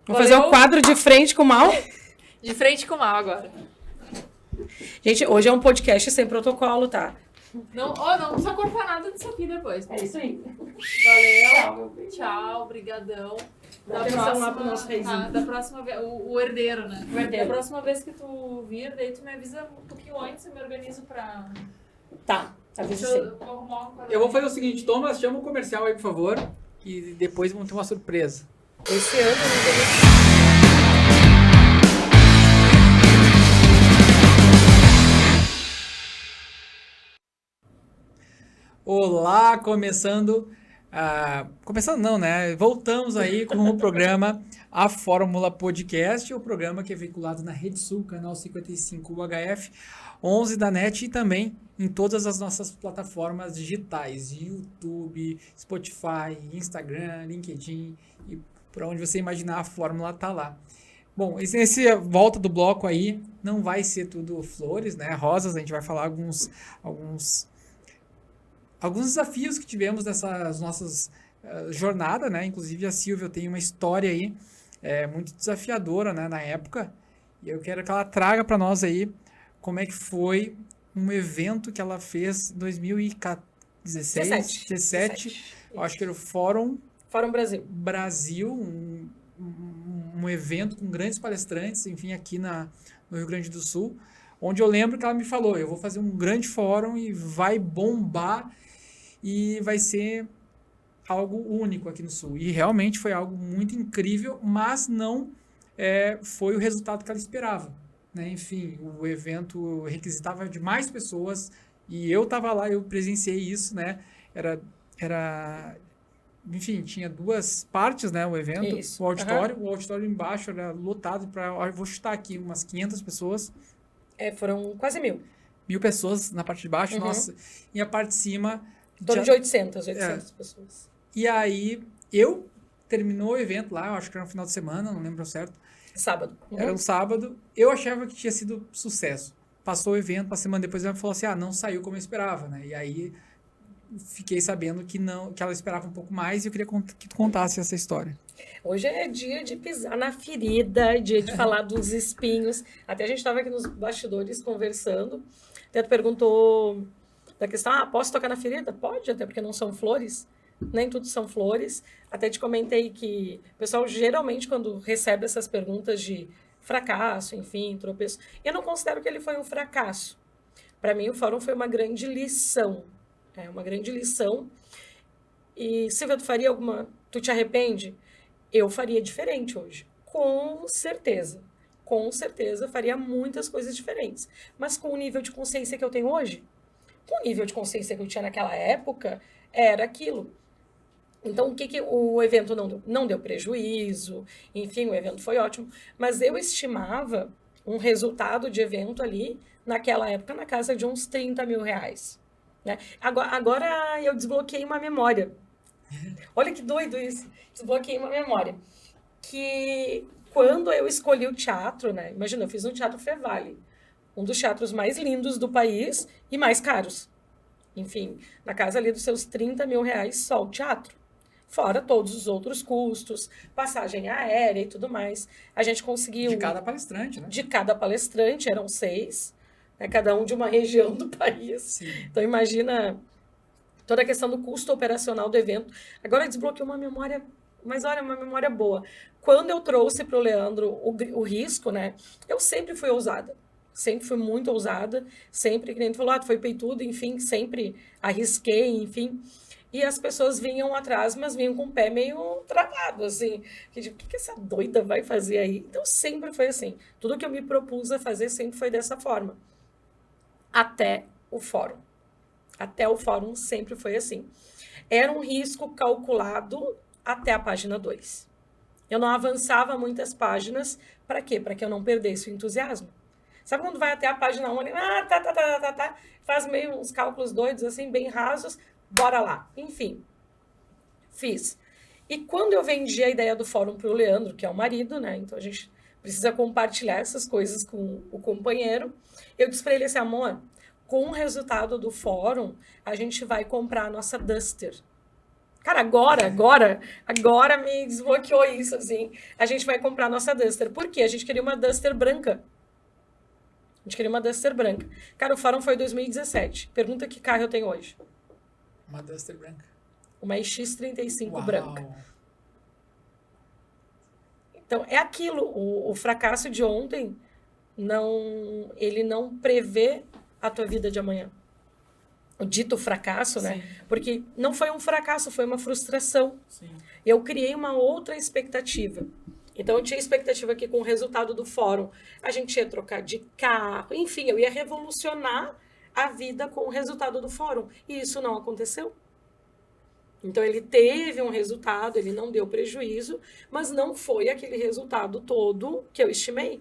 Vamos fazer um quadro de frente com o Mal? De frente com o Mal agora. Gente, hoje é um podcast sem protocolo, tá? Não precisa cortar nada disso aqui depois. É isso aí. Valeu. Tchau, brigadão. Dá atenção lá pro nosso reizinho. Da próxima vez, o herdeiro, né? O herdeiro. Da próxima vez que tu vir, daí tu me avisa um pouquinho antes, eu me organizo pra... Tá, avisa Deixa sim. eu arrumar um Eu vou fazer o seguinte, Thomas, chama o comercial aí, por favor, e depois vamos ter uma surpresa. Esse ano, né? Olá, começando não, né? Voltamos aí com o programa A Fórmula Podcast, o programa que é veiculado na Rede Sul, canal 55 UHF, 11 da NET e também em todas as nossas plataformas digitais, YouTube, Spotify, Instagram, LinkedIn e por onde você imaginar a Fórmula tá lá. Bom, esse volta do bloco aí não vai ser tudo flores, né? Rosas, a gente vai falar alguns desafios que tivemos nessas nossas jornadas, né? Inclusive a Silvia tem uma história aí muito desafiadora, né, na época. E eu quero que ela traga para nós aí como é que foi um evento que ela fez em 2017. 17. Eu acho que era o Fórum Brasil. Um evento com grandes palestrantes, enfim, aqui no Rio Grande do Sul, onde eu lembro que ela me falou, eu vou fazer um grande fórum e vai bombar e vai ser algo único aqui no Sul. E realmente foi algo muito incrível, mas não foi o resultado que ela esperava, né? Enfim, o evento requisitava de mais pessoas e eu estava lá, eu presenciei isso, né? Enfim, tinha duas partes, né, o evento, Isso. o auditório embaixo era lotado eu vou chutar aqui, umas 500 pessoas. Foram quase 1.000. 1.000 pessoas na parte de baixo, nossa, e a parte de cima... Em torno de 800 pessoas. E aí, eu terminou o evento lá, eu acho que era no final de semana, não lembro certo. Sábado. Era um sábado, eu achava que tinha sido sucesso. Passou o evento, uma semana depois ela falou assim, não saiu como eu esperava, né, e aí... Fiquei sabendo que ela esperava um pouco mais e eu queria que tu contasse essa história. Hoje é dia de pisar na ferida, dia de falar dos espinhos. Até a gente estava aqui nos bastidores conversando. Até tu perguntou da questão, posso tocar na ferida? Pode, até porque não são flores. Nem tudo são flores. Até te comentei que o pessoal geralmente quando recebe essas perguntas de fracasso, enfim, tropeço, eu não considero que ele foi um fracasso. Para mim o fórum foi uma grande lição. Uma grande lição. E, Silvia, tu te arrepende? Eu faria diferente hoje. Com certeza. Com certeza, faria muitas coisas diferentes. Mas com o nível de consciência que eu tenho hoje, com o nível de consciência que eu tinha naquela época, era aquilo. Então, o evento não deu? Não deu prejuízo, enfim, o evento foi ótimo. Mas eu estimava um resultado de evento ali, naquela época, na casa de uns 30 mil reais. Né? Agora eu desbloqueei uma memória. Olha que doido isso. Desbloqueei uma memória. Que quando eu escolhi o teatro, né? Imagina, eu fiz um teatro Fevale. Um dos teatros mais lindos do país e mais caros. Enfim, na casa ali dos seus 30 mil reais só o teatro. Fora todos os outros custos, passagem aérea e tudo mais. A gente conseguiu... De cada palestrante, né? De cada palestrante, eram 6. Cada um de uma região do país. Sim. Então, imagina toda a questão do custo operacional do evento. Agora, desbloqueou uma memória Mas olha, uma memória boa. Quando eu trouxe para o Leandro o risco, né? Eu sempre fui ousada. Sempre fui muito ousada. Sempre, que nem tu falou, tu foi peitudo, enfim, sempre arrisquei, enfim. E as pessoas vinham atrás, mas vinham com o pé meio travado, assim. Que tipo, o que essa doida vai fazer aí? Então sempre foi assim. Tudo que eu me propus a fazer sempre foi dessa forma. Até o fórum. Até o fórum sempre foi assim. Era um risco calculado até a página 2. Eu não avançava muitas páginas. Para quê? Para que eu não perdesse o entusiasmo. Sabe quando vai até a página 1 ali, faz meio uns cálculos doidos, assim, bem rasos, bora lá. Enfim, fiz. E quando eu vendi a ideia do fórum para o Leandro, que é o marido, né? Então a gente precisa compartilhar essas coisas com o companheiro. Eu disse para ele assim, amor, com o resultado do fórum, a gente vai comprar a nossa Duster. Cara, agora me desbloqueou isso, assim. A gente vai comprar a nossa Duster. Por quê? A gente queria uma Duster branca. A gente queria uma Duster branca. Cara, o fórum foi em 2017. Pergunta que carro eu tenho hoje. Uma Duster branca. Uma X35 Uau. branca. Então, é aquilo. O fracasso de ontem, ele não prevê a tua vida de amanhã. O dito fracasso, Sim. né? Porque não foi um fracasso, foi uma frustração. Sim. Eu criei uma outra expectativa. Então, eu tinha expectativa que com o resultado do fórum, a gente ia trocar de carro, enfim, eu ia revolucionar a vida com o resultado do fórum. E isso não aconteceu. Então, ele teve um resultado, ele não deu prejuízo, mas não foi aquele resultado todo que eu estimei.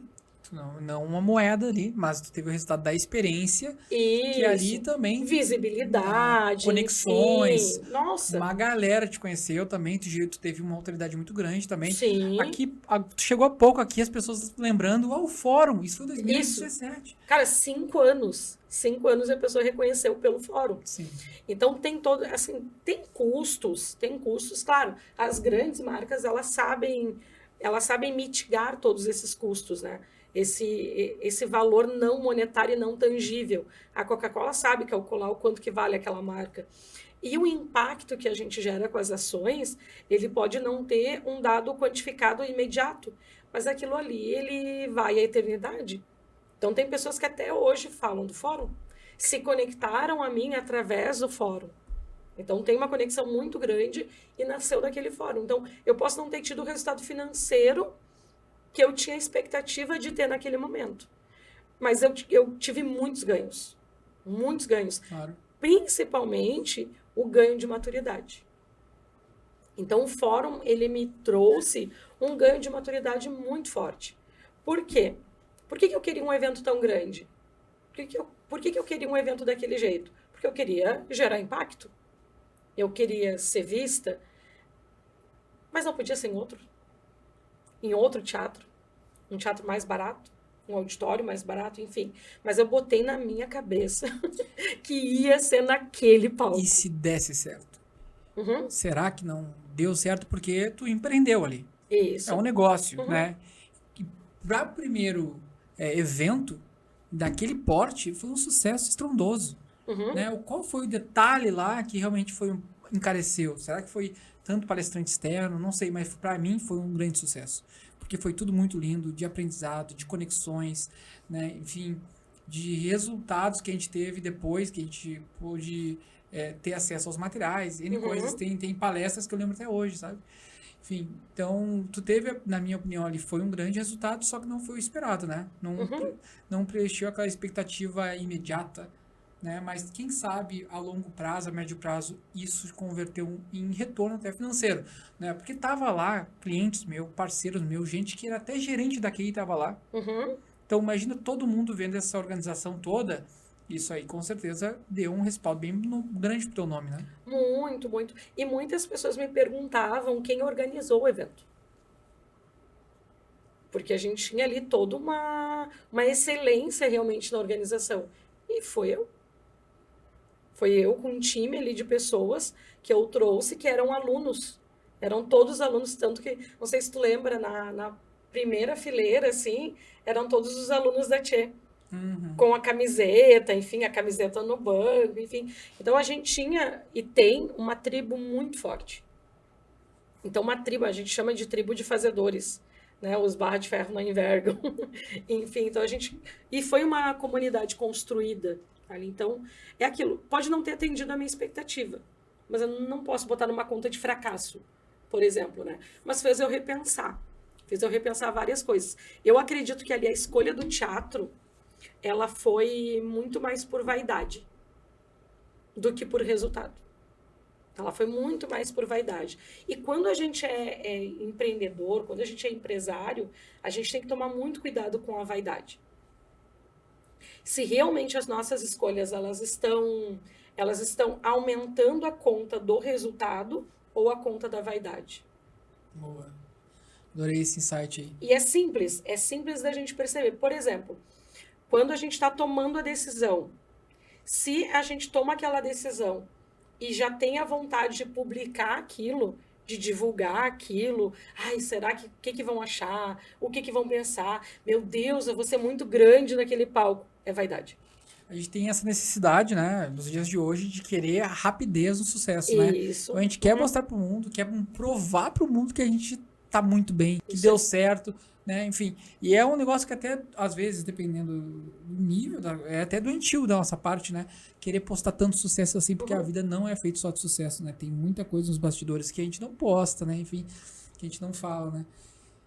Não uma moeda ali, mas tu teve o resultado da experiência, Isso. que ali também... Visibilidade. Conexões. Enfim. Nossa. Uma galera te conheceu também, tu teve uma autoridade muito grande também. Sim. Aqui, tu chegou há pouco aqui, as pessoas lembrando, o fórum, isso foi em 2017. Isso. Cara, 5 anos. 5 anos a pessoa reconheceu pelo fórum. Sim. Então, tem tem custos, claro. As grandes marcas, elas sabem mitigar todos esses custos, né? Esse valor não monetário e não tangível. A Coca-Cola sabe calcular o quanto que vale aquela marca. E o impacto que a gente gera com as ações, ele pode não ter um dado quantificado imediato, mas aquilo ali, ele vai à eternidade. Então, tem pessoas que até hoje falam do fórum, se conectaram a mim através do fórum. Então, tem uma conexão muito grande e nasceu daquele fórum. Então, eu posso não ter tido o resultado financeiro que eu tinha expectativa de ter naquele momento. Mas eu tive muitos ganhos. Muitos ganhos. Claro. Principalmente o ganho de maturidade. Então, o fórum, ele me trouxe um ganho de maturidade muito forte. Por quê? Por que eu queria um evento tão grande? Por que eu queria um evento daquele jeito? Porque eu queria gerar impacto. Eu queria ser vista, mas não podia ser em outro teatro, um teatro mais barato, um auditório mais barato, enfim. Mas eu botei na minha cabeça que ia ser naquele palco. E se desse certo? Uhum. Será que não deu certo porque tu empreendeu ali? Isso. É um negócio, Uhum. né? E para o primeiro evento daquele porte, foi um sucesso estrondoso. Uhum. Né? Qual foi o detalhe lá que realmente encareceu? Será que foi tanto palestrante externo? Não sei, mas para mim foi um grande sucesso. Porque foi tudo muito lindo, de aprendizado, de conexões, né? Enfim, de resultados que a gente teve depois, que a gente pôde ter acesso aos materiais, N coisas. Tem palestras que eu lembro até hoje, sabe? Enfim, então, tu teve, na minha opinião, ali, foi um grande resultado, só que não foi o esperado, né? Não preencheu aquela expectativa imediata, né? Mas quem sabe a longo prazo, a médio prazo, isso converteu em retorno até financeiro, né? Porque tava lá clientes meus, parceiros meus, gente que era até gerente da QI tava lá. Uhum. Então imagina todo mundo vendo essa organização toda, isso aí com certeza deu um respaldo bem grande pro teu nome, né? Muito, muito. E muitas pessoas me perguntavam quem organizou o evento. Porque a gente tinha ali toda uma excelência realmente na organização. E foi eu. Foi eu com um time ali de pessoas que eu trouxe, que eram alunos. Eram todos alunos, tanto que, não sei se tu lembra, na primeira fileira, assim, eram todos os alunos da Tchê. Uhum. Com a camiseta, enfim, a camiseta no banco, enfim. Então, a gente tinha e tem uma tribo muito forte. Então, uma tribo, a gente chama de tribo de fazedores, né? Os barra de ferro não envergam. Enfim, então a gente... E foi uma comunidade construída ali. Então, é aquilo. Pode não ter atendido a minha expectativa, mas eu não posso botar numa conta de fracasso, por exemplo, né? Mas fez eu repensar. Fez eu repensar várias coisas. Eu acredito que ali a escolha do teatro, ela foi muito mais por vaidade do que por resultado. Ela foi muito mais por vaidade. E quando a gente é empreendedor, quando a gente é empresário, a gente tem que tomar muito cuidado com a vaidade. Se realmente as nossas escolhas elas estão aumentando a conta do resultado ou a conta da vaidade. Boa. Adorei esse insight aí. E é simples da gente perceber. Por exemplo, quando a gente está tomando a decisão, se a gente toma aquela decisão e já tem a vontade de publicar aquilo, de divulgar aquilo, ai, será que vão achar? O que vão pensar? Meu Deus, eu vou ser muito grande naquele palco. É vaidade. A gente tem essa necessidade, né, nos dias de hoje, de querer a rapidez do sucesso, né? Isso. Então a gente quer mostrar pro mundo, quer provar pro mundo que a gente tá muito bem, que Isso deu aí. certo, né? Enfim, e é um negócio que até, às vezes, dependendo do nível, é até doentio da nossa parte, né? Querer postar tanto sucesso assim, porque a vida não é feita só de sucesso, né? Tem muita coisa nos bastidores que a gente não posta, né? Enfim, que a gente não fala, né?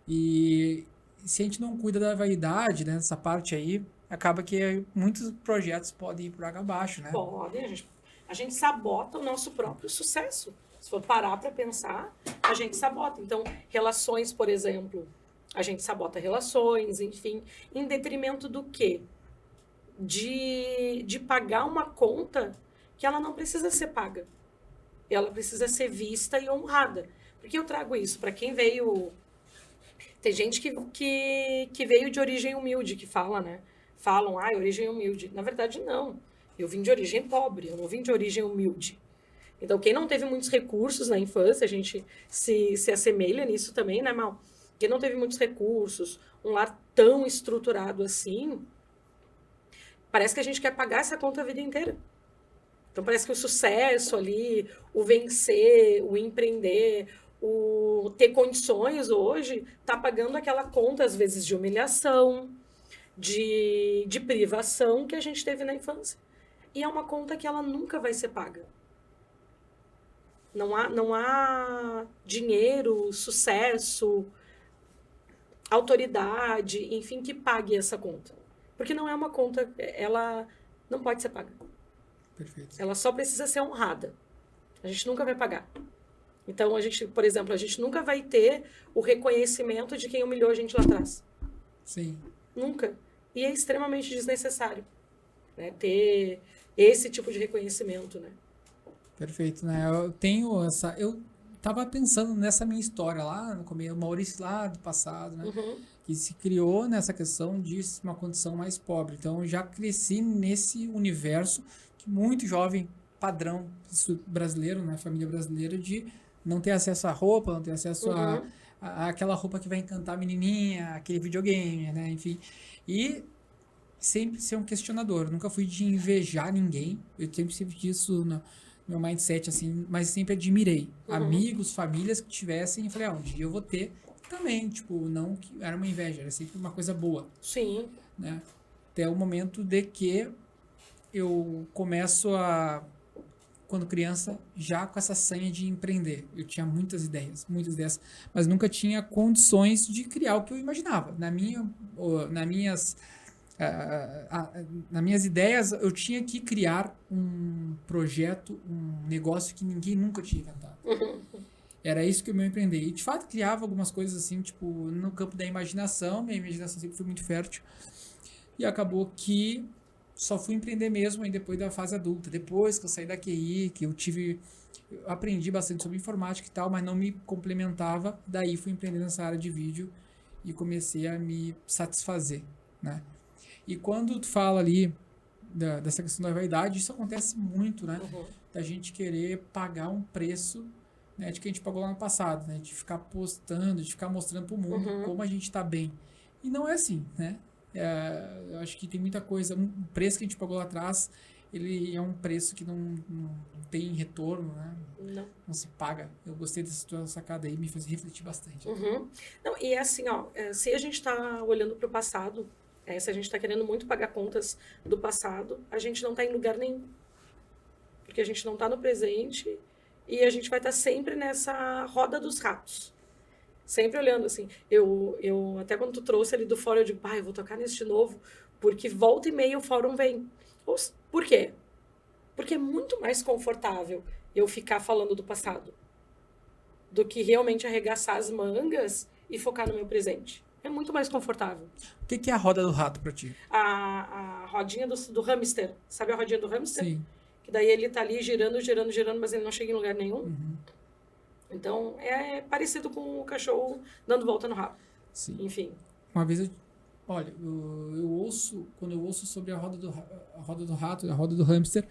E se a gente não cuida da vaidade, né? Dessa parte aí, acaba que muitos projetos podem ir por água abaixo, né? Pode, a gente sabota o nosso próprio sucesso. Se for parar para pensar, a gente sabota. Então, relações, por exemplo, a gente sabota relações, enfim, em detrimento do quê? De pagar uma conta que ela não precisa ser paga. Ela precisa ser vista e honrada. Por que eu trago isso? Para quem veio... Tem gente que veio de origem humilde, que fala, né? Falam, origem humilde. Na verdade, não. Eu vim de origem pobre, eu não vim de origem humilde. Então, quem não teve muitos recursos na infância, a gente se assemelha nisso também, né, Mal? Quem não teve muitos recursos, um lar tão estruturado assim, parece que a gente quer pagar essa conta a vida inteira. Então, parece que o sucesso ali, o vencer, o empreender, o ter condições hoje, tá pagando aquela conta, às vezes, de humilhação, de privação que a gente teve na infância. E é uma conta que ela nunca vai ser paga. Não há dinheiro, sucesso, autoridade, enfim, que pague essa conta. Porque não é uma conta, ela não pode ser paga. Perfeito. Ela só precisa ser honrada. A gente nunca vai pagar. Então, por exemplo, a gente nunca vai ter o reconhecimento de quem humilhou a gente lá atrás. Sim. Nunca. E é extremamente desnecessário, né, ter esse tipo de reconhecimento, né? Perfeito, né? Eu tava pensando nessa minha história lá no começo, o Maurício lá do passado, né? Que se criou nessa questão de uma condição mais pobre. Então, eu já cresci nesse universo que muito jovem padrão brasileiro, né? Família brasileira, de não ter acesso à roupa, não ter acesso a aquela roupa que vai encantar a menininha, aquele videogame, né? Enfim. E sempre ser um questionador. Nunca fui de invejar ninguém. Eu sempre tive disso no meu mindset, assim, mas sempre admirei amigos, famílias que tivessem, e falei, um dia eu vou ter também, tipo, não que era uma inveja, era sempre uma coisa boa. Sim. Né? Até o momento de que eu começo a, quando criança, já com essa sanha de empreender. Eu tinha muitas ideias, mas nunca tinha condições de criar o que eu imaginava. Nas minhas ideias, eu tinha que criar um projeto, um negócio que ninguém nunca tinha inventado. Era isso que eu me empreender. E, de fato, criava algumas coisas assim, tipo, no campo da imaginação. Minha imaginação sempre foi muito fértil. E acabou que só fui empreender mesmo aí depois da fase adulta. Depois que eu saí da QI, que eu aprendi bastante sobre informática e tal, mas não me complementava. Daí fui empreender nessa área de vídeo e comecei a me satisfazer, né? E quando tu fala ali dessa questão da vaidade, isso acontece muito, né? Da gente querer pagar um preço, né, de que a gente pagou lá no passado, né? De ficar postando, de ficar mostrando pro mundo como a gente tá bem. E não é assim, né? Eu acho que tem muita coisa, um preço que a gente pagou lá atrás, ele é um preço que não tem retorno, né? Não. Se paga. Eu gostei dessa tua sacada aí, me fez refletir bastante. Uhum. Não, e é assim, ó, se a gente está olhando para o passado, se a gente está querendo muito pagar contas do passado, a gente não está em lugar nenhum. Porque a gente não está no presente e a gente vai estar sempre nessa roda dos ratos. Sempre olhando assim. Eu até quando tu trouxe ali do fórum, eu digo, eu vou tocar nesse de novo, porque volta e meia o fórum vem. Por quê? Porque é muito mais confortável eu ficar falando do passado do que realmente arregaçar as mangas e focar no meu presente. É muito mais confortável. O que é a roda do rato pra ti? A rodinha do hamster. Sabe a rodinha do hamster? Sim. Que daí ele tá ali girando, mas ele não chega em lugar nenhum. Uhum. Então, é parecido com o cachorro dando volta no rabo. Sim. Enfim. Uma vez eu ouço, quando eu ouço sobre a roda do rato, a roda do hamster,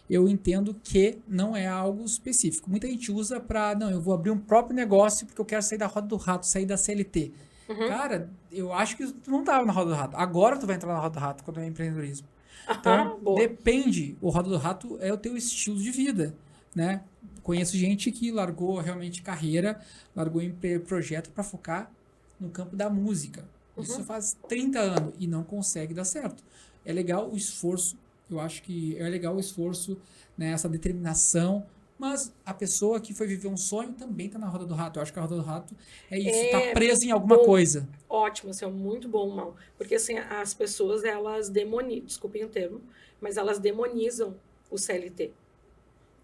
eu entendo que não é algo específico. Muita gente usa não, eu vou abrir um próprio negócio porque eu quero sair da roda do rato, sair da CLT. Uhum. Cara, eu acho que tu não tava na roda do rato. Agora tu vai entrar na roda do rato quando é empreendedorismo. Então, depende. O roda do rato é o teu estilo de vida, né? Conheço gente que largou realmente carreira, largou projeto para focar no campo da música. Isso faz 30 anos e não consegue dar certo. É legal o esforço, eu acho que é legal o esforço, né, essa determinação, mas a pessoa que foi viver um sonho também tá na roda do rato. Eu acho que a roda do rato é isso, tá presa em alguma coisa. Ótimo, assim, muito bom, Mal. Porque assim, as pessoas, elas demonizam, desculpem o termo, mas elas demonizam o CLT.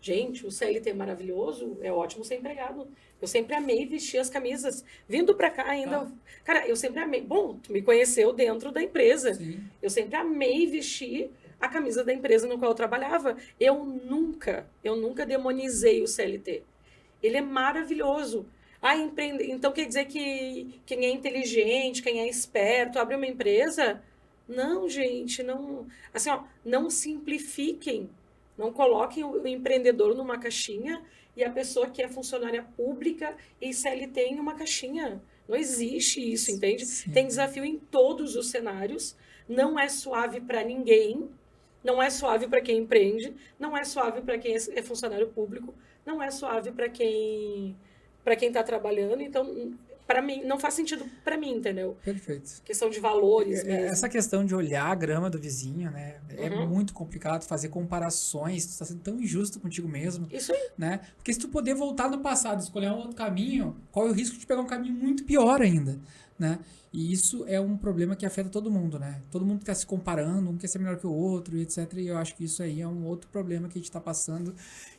Gente, o CLT é maravilhoso, é ótimo ser empregado. Eu sempre amei vestir as camisas. Vindo pra cá ainda... Cara, eu sempre amei... Bom, tu me conheceu dentro da empresa. Sim. Eu sempre amei vestir a camisa da empresa no qual eu trabalhava. Eu nunca demonizei o CLT. Ele é maravilhoso. Então quer dizer que quem é inteligente, quem é esperto, abre uma empresa? Não, gente, não... Assim, ó, não simplifiquem. Não coloquem o empreendedor numa caixinha e a pessoa que é funcionária pública e CLT em uma caixinha. Não existe isso, entende? Sim. Tem desafio em todos os cenários. Não é suave para ninguém. Não é suave para quem empreende. Não é suave para quem é funcionário público. Não é suave para quem está trabalhando. Então, para mim, não faz sentido para mim, entendeu? Perfeito. Questão de valores mesmo. Essa questão de olhar a grama do vizinho, né? É muito complicado fazer comparações. Tu está sendo tão injusto contigo mesmo. Isso aí. Né? Porque se tu poder voltar no passado e escolher um outro caminho, qual é o risco de pegar um caminho muito pior ainda, né? E isso é um problema que afeta todo mundo, né? Todo mundo está se comparando, um quer ser melhor que o outro, etc. E eu acho que isso aí é um outro problema que a gente está passando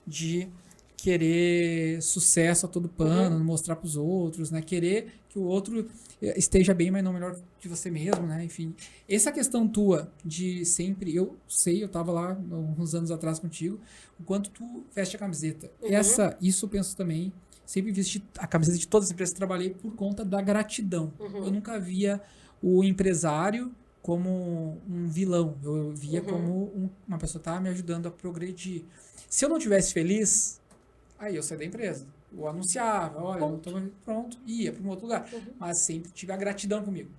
de querer sucesso a todo pano, mostrar para os outros, né? Querer que o outro esteja bem, mas não melhor que você mesmo, né? Enfim, essa questão tua de sempre, eu estava lá uns anos atrás contigo, o quanto tu veste a camiseta. Isso eu penso também, sempre vesti a camiseta de todas as empresas que trabalhei por conta da gratidão. Eu nunca via o empresário como um vilão, eu via como uma pessoa que estava me ajudando a progredir. Se eu não estivesse feliz, aí eu saí da empresa. Eu anunciava, olha, eu tô pronto, ia para um outro lugar. Mas sempre tive a gratidão comigo.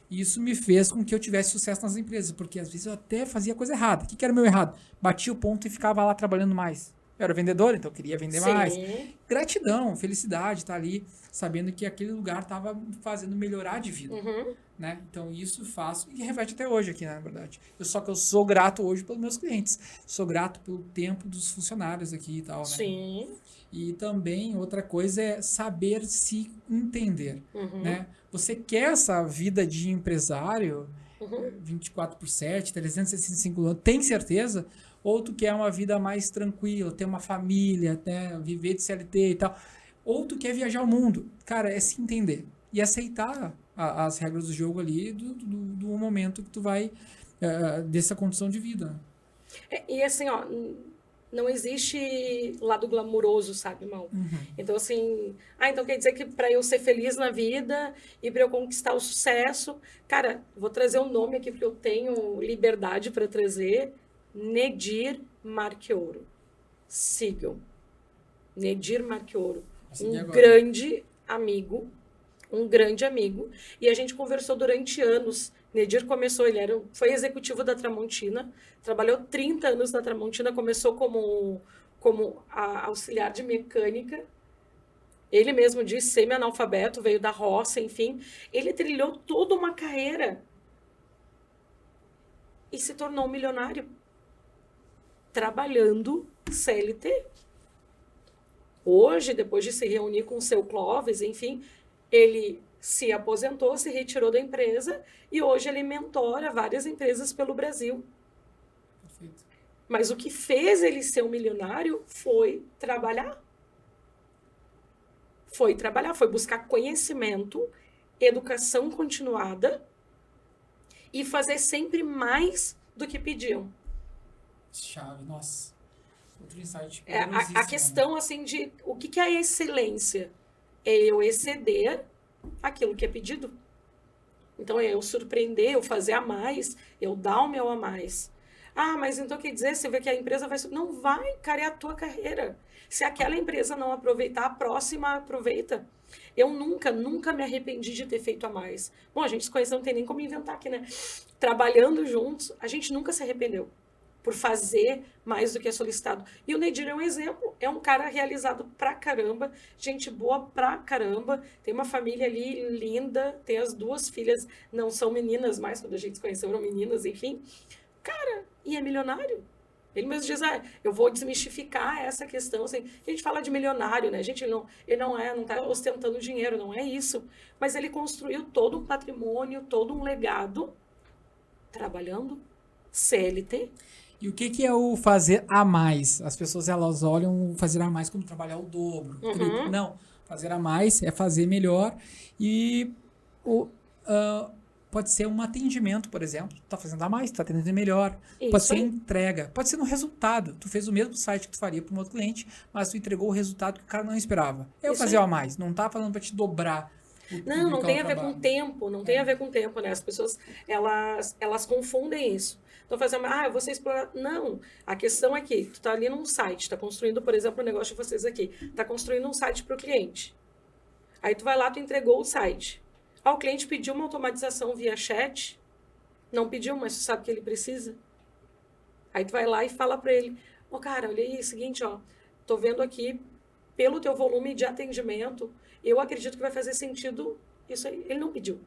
E isso me fez com que eu tivesse sucesso nas empresas, porque às vezes eu até fazia coisa errada. O que era o meu errado? Batia o ponto e ficava lá trabalhando mais. Eu era vendedor, então eu queria vender mais. Gratidão, felicidade, estar ali sabendo que aquele lugar estava me fazendo melhorar de vida. Né? Então isso faço e reflete até hoje aqui, né, na verdade. Só que eu sou grato hoje pelos meus clientes. Sou grato pelo tempo dos funcionários aqui e tal, né? Sim. E também outra coisa é saber se entender, né? Você quer essa vida de empresário 24/7, 365 anos, tem certeza? Ou tu quer uma vida mais tranquila, ter uma família, né? Viver de CLT e tal? Ou tu quer viajar o mundo? Cara, é se entender e aceitar as regras do jogo ali do momento que tu vai dessa condição de vida. E assim, ó, não existe lado glamuroso, sabe, Mal? Então, assim, então quer dizer que para eu ser feliz na vida e para eu conquistar o sucesso, cara, vou trazer um nome aqui porque eu tenho liberdade para trazer, Nedir Marqueouro. Sigam. Nedir Marqueouro. Um grande amigo, um grande amigo, e a gente conversou durante anos. Nedir começou, foi executivo da Tramontina, trabalhou 30 anos na Tramontina, começou como auxiliar de mecânica. Ele mesmo disse, semi-analfabeto, veio da roça, enfim. Ele trilhou toda uma carreira e se tornou um milionário trabalhando CLT. Hoje, depois de se reunir com o seu Clóvis, enfim, ele se aposentou, se retirou da empresa e hoje ele mentora várias empresas pelo Brasil. Perfeito. Mas o que fez ele ser um milionário foi trabalhar. Foi buscar conhecimento, educação continuada e fazer sempre mais do que pediam. Chave, nossa. Outro insight. A questão, assim, de o que é a excelência? É eu exceder aquilo que é pedido. Então, é eu surpreender, eu fazer a mais, eu dar o meu a mais. Ah, mas então quer dizer, você vê que a empresa vai... Não vai, cara, é a tua carreira. Se aquela empresa não aproveitar, a próxima aproveita. Eu nunca me arrependi de ter feito a mais. Bom, a gente se conhece, não tem nem como inventar aqui, né? Trabalhando juntos, a gente nunca se arrependeu por fazer mais do que é solicitado. E o Nedir é um exemplo. É um cara realizado pra caramba, gente boa pra caramba, tem uma família ali linda, tem as 2 filhas, não são meninas mais, quando a gente se conheceu eram meninas, enfim. Cara, e é milionário. Ele mesmo diz, eu vou desmistificar essa questão, assim, a gente fala de milionário, né, gente, ele não tá ostentando dinheiro, não é isso, mas ele construiu todo um patrimônio, todo um legado, trabalhando CLT. E o que é o fazer a mais? As pessoas, elas olham o fazer a mais como trabalhar o dobro. Uhum. Não, fazer a mais é fazer melhor e pode ser um atendimento, por exemplo. Tu tá fazendo a mais, tu tá atendendo melhor. Isso pode ser aí. entrega, pode ser no resultado. Tu fez o mesmo site que tu faria para um outro cliente, mas tu entregou o resultado que o cara não esperava. Eu Isso fazer aí. a mais, não tá falando para te dobrar. Não tem a ver com tempo, não tem a ver com tempo, né? As pessoas, elas confundem isso. Então, eu vou ser explorar. Não, a questão é que tu tá ali num site, tá construindo, por exemplo, o negócio de vocês aqui, tá construindo um site para o cliente. Aí tu vai lá, tu entregou o site. O cliente pediu uma automatização via chat, não pediu, mas tu sabe que ele precisa. Aí tu vai lá e fala para ele, cara, olha aí, é o seguinte, tô vendo aqui, pelo teu volume de atendimento, eu acredito que vai fazer sentido isso aí. Ele não pediu.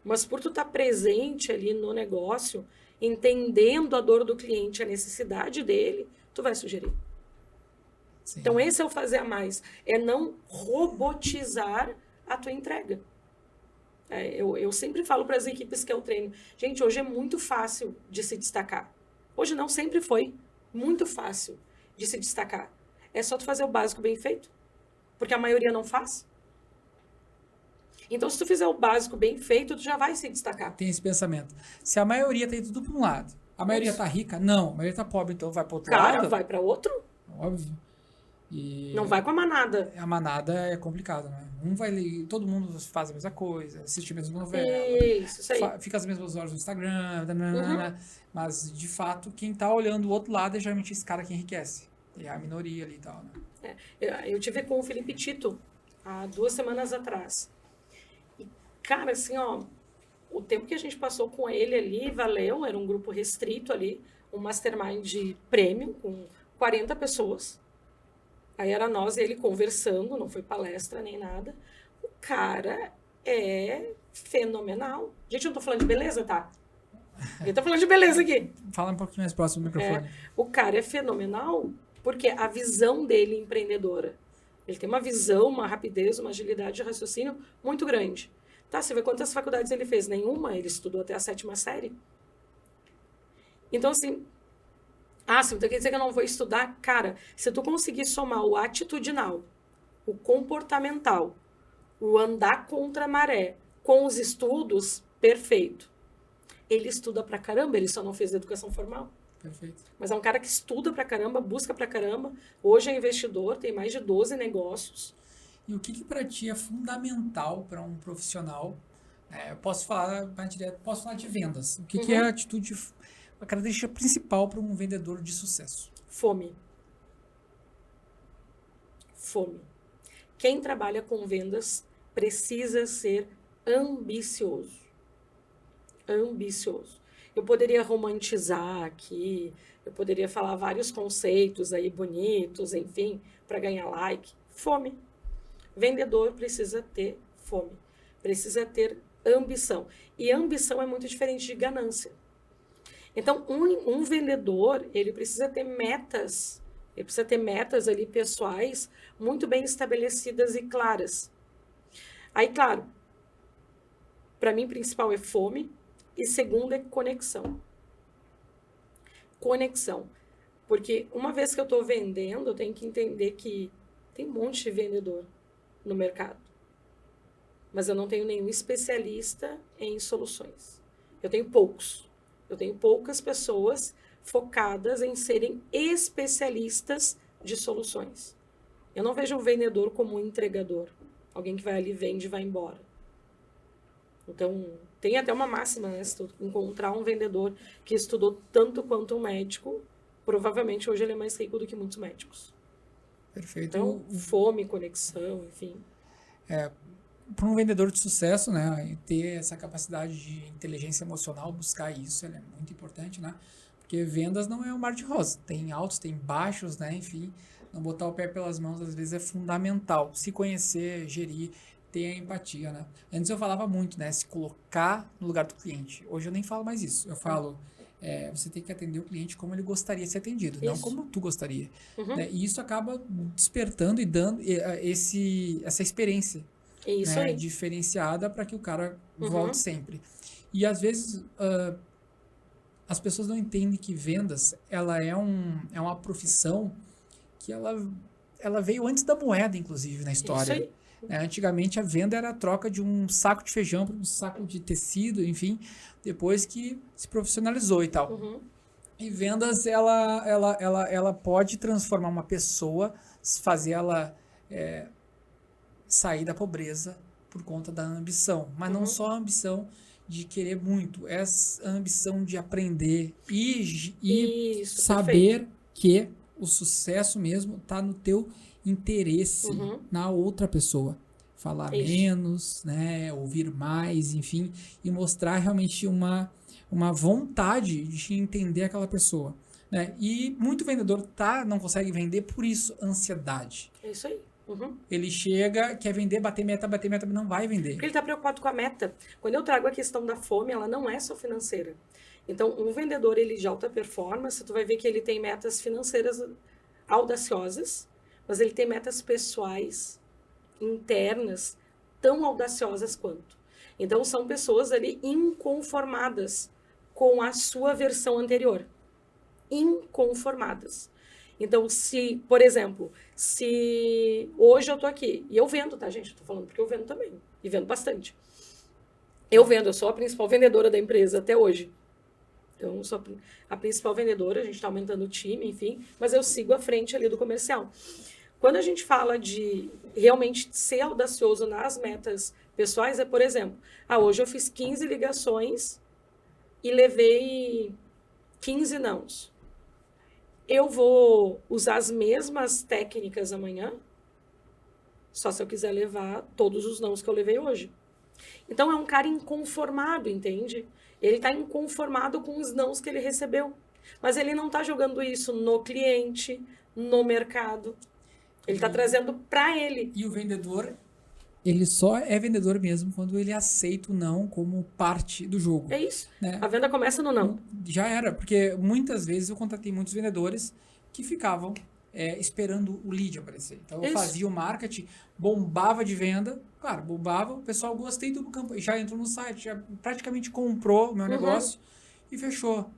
Mas por tu estar presente ali no negócio, entendendo a dor do cliente, a necessidade dele, tu vai sugerir. Sim. Então esse é o fazer a mais. É não robotizar a tua entrega. Eu sempre falo para as equipes que eu treino, gente, hoje é muito fácil de se destacar. Hoje não, sempre foi muito fácil de se destacar. É só tu fazer o básico bem feito. Porque a maioria não faz. Então, se tu fizer o básico bem feito, tu já vai se destacar. Tem esse pensamento. Se a maioria tá indo tudo para um lado, a maioria tá rica? Não. A maioria tá pobre, então vai para outro lado? Cara, vai para outro. Óbvio. E não vai com a manada. A manada é complicado, né? Todo mundo faz a mesma coisa, assiste a mesma novela. Isso aí. Fica as mesmas horas no Instagram. Mas, de fato, quem tá olhando o outro lado é geralmente esse cara que enriquece. É a minoria ali e tal, né? Eu tive com o Felipe Tito há 2 semanas atrás. E, cara, assim, o tempo que a gente passou com ele ali valeu, era um grupo restrito ali, um mastermind premium com 40 pessoas. Aí era nós e ele conversando, não foi palestra nem nada. O cara é fenomenal. Gente, eu não tô falando de beleza, tá? Eu tô falando de beleza aqui. Fala um pouquinho mais próximo do microfone. O cara é fenomenal porque a visão dele empreendedora. Ele tem uma visão, uma rapidez, uma agilidade de raciocínio muito grande. Tá, você vê quantas faculdades ele fez? Nenhuma, ele estudou até a 7ª série. Então, assim, então quer dizer que eu não vou estudar? Cara, se tu conseguir somar o atitudinal, o comportamental, o andar contra a maré, com os estudos, perfeito. Ele estuda pra caramba, ele só não fez educação formal. Perfeito. Mas é um cara que estuda pra caramba, busca pra caramba. Hoje é investidor, tem mais de 12 negócios. E o que para ti é fundamental para um profissional? Eu posso falar de vendas. O que é a atitude, a característica principal para um vendedor de sucesso? Fome. Quem trabalha com vendas precisa ser ambicioso. Ambicioso. Eu poderia romantizar aqui, eu poderia falar vários conceitos aí bonitos, enfim, para ganhar like. Fome. Vendedor precisa ter fome, precisa ter ambição. E ambição é muito diferente de ganância. Então, um vendedor, ele precisa ter metas ali pessoais muito bem estabelecidas e claras. Aí, claro, para mim, principal é fome e segundo é conexão. Conexão. Porque uma vez que eu estou vendendo, eu tenho que entender que tem um monte de vendedor no mercado. Mas eu não tenho nenhum especialista em soluções. Eu tenho poucos. Eu tenho poucas pessoas focadas em serem especialistas de soluções. Eu não vejo um vendedor como um entregador. Alguém que vai ali, vende e vai embora. Então, tem até uma máxima, né? Se tu encontrar um vendedor que estudou tanto quanto um médico, provavelmente hoje ele é mais rico do que muitos médicos. Perfeito. Então, fome, conexão, enfim. Para um vendedor de sucesso, né, ter essa capacidade de inteligência emocional, buscar isso, é muito importante, né? Porque vendas não é um mar de rosas, tem altos, tem baixos, né? Enfim, não botar o pé pelas mãos às vezes é fundamental. Se conhecer, gerir, ter a empatia, né? Antes eu falava muito, né? Se colocar no lugar do cliente. Hoje eu nem falo mais isso. Eu falo, você tem que atender o cliente como ele gostaria de ser atendido, não como tu gostaria. Né? E isso acaba despertando e dando essa experiência. Isso Né, aí. diferenciada para que o cara volte sempre. E às vezes as pessoas não entendem que vendas ela é uma profissão que ela veio antes da moeda, inclusive, na história. Isso aí. Né, antigamente a venda era a troca de um saco de feijão por um saco de tecido, enfim, depois que se profissionalizou e tal. E vendas ela pode transformar uma pessoa, fazer ela sair da pobreza por conta da ambição. Mas não só a ambição de querer muito, é a ambição de aprender e Isso, saber perfeito. que o sucesso mesmo está no teu interesse na outra pessoa. Falar menos, né, ouvir mais, enfim, e mostrar realmente uma vontade de entender aquela pessoa. Né? E muito vendedor não consegue vender por isso, ansiedade. É isso aí. Ele chega, quer vender, bater meta, não vai vender. Porque ele está preocupado com a meta. Quando eu trago a questão da fome, ela não é só financeira. Então, um vendedor ele de alta performance, tu vai ver que ele tem metas financeiras audaciosas, mas ele tem metas pessoais, internas, tão audaciosas quanto. Então, são pessoas ali inconformadas com a sua versão anterior. Inconformadas. Então, por exemplo, se hoje eu tô aqui, e eu vendo, tá, gente? Eu tô falando porque eu vendo também, e vendo bastante. Eu sou a principal vendedora da empresa até hoje. Então, eu sou a principal vendedora, a gente tá aumentando o time, enfim, mas eu sigo à frente ali do comercial. Quando a gente fala de realmente ser audacioso nas metas pessoais, por exemplo, hoje eu fiz 15 ligações e levei 15 nãos. Eu vou usar as mesmas técnicas amanhã, só se eu quiser levar todos os nãos que eu levei hoje. Então, é um cara inconformado, entende? Ele está inconformado com os nãos que ele recebeu. Mas ele não está jogando isso no cliente, no mercado. Ele está trazendo para ele. E o vendedor, ele só é vendedor mesmo quando ele aceita o não como parte do jogo. É isso. Né? A venda começa no não. Já era, porque muitas vezes eu contatei muitos vendedores que ficavam esperando o lead aparecer. Então eu fazia o marketing, bombava de venda, claro, bombava, o pessoal gostei do campo, já entrou no site, já praticamente comprou o meu negócio e fechou.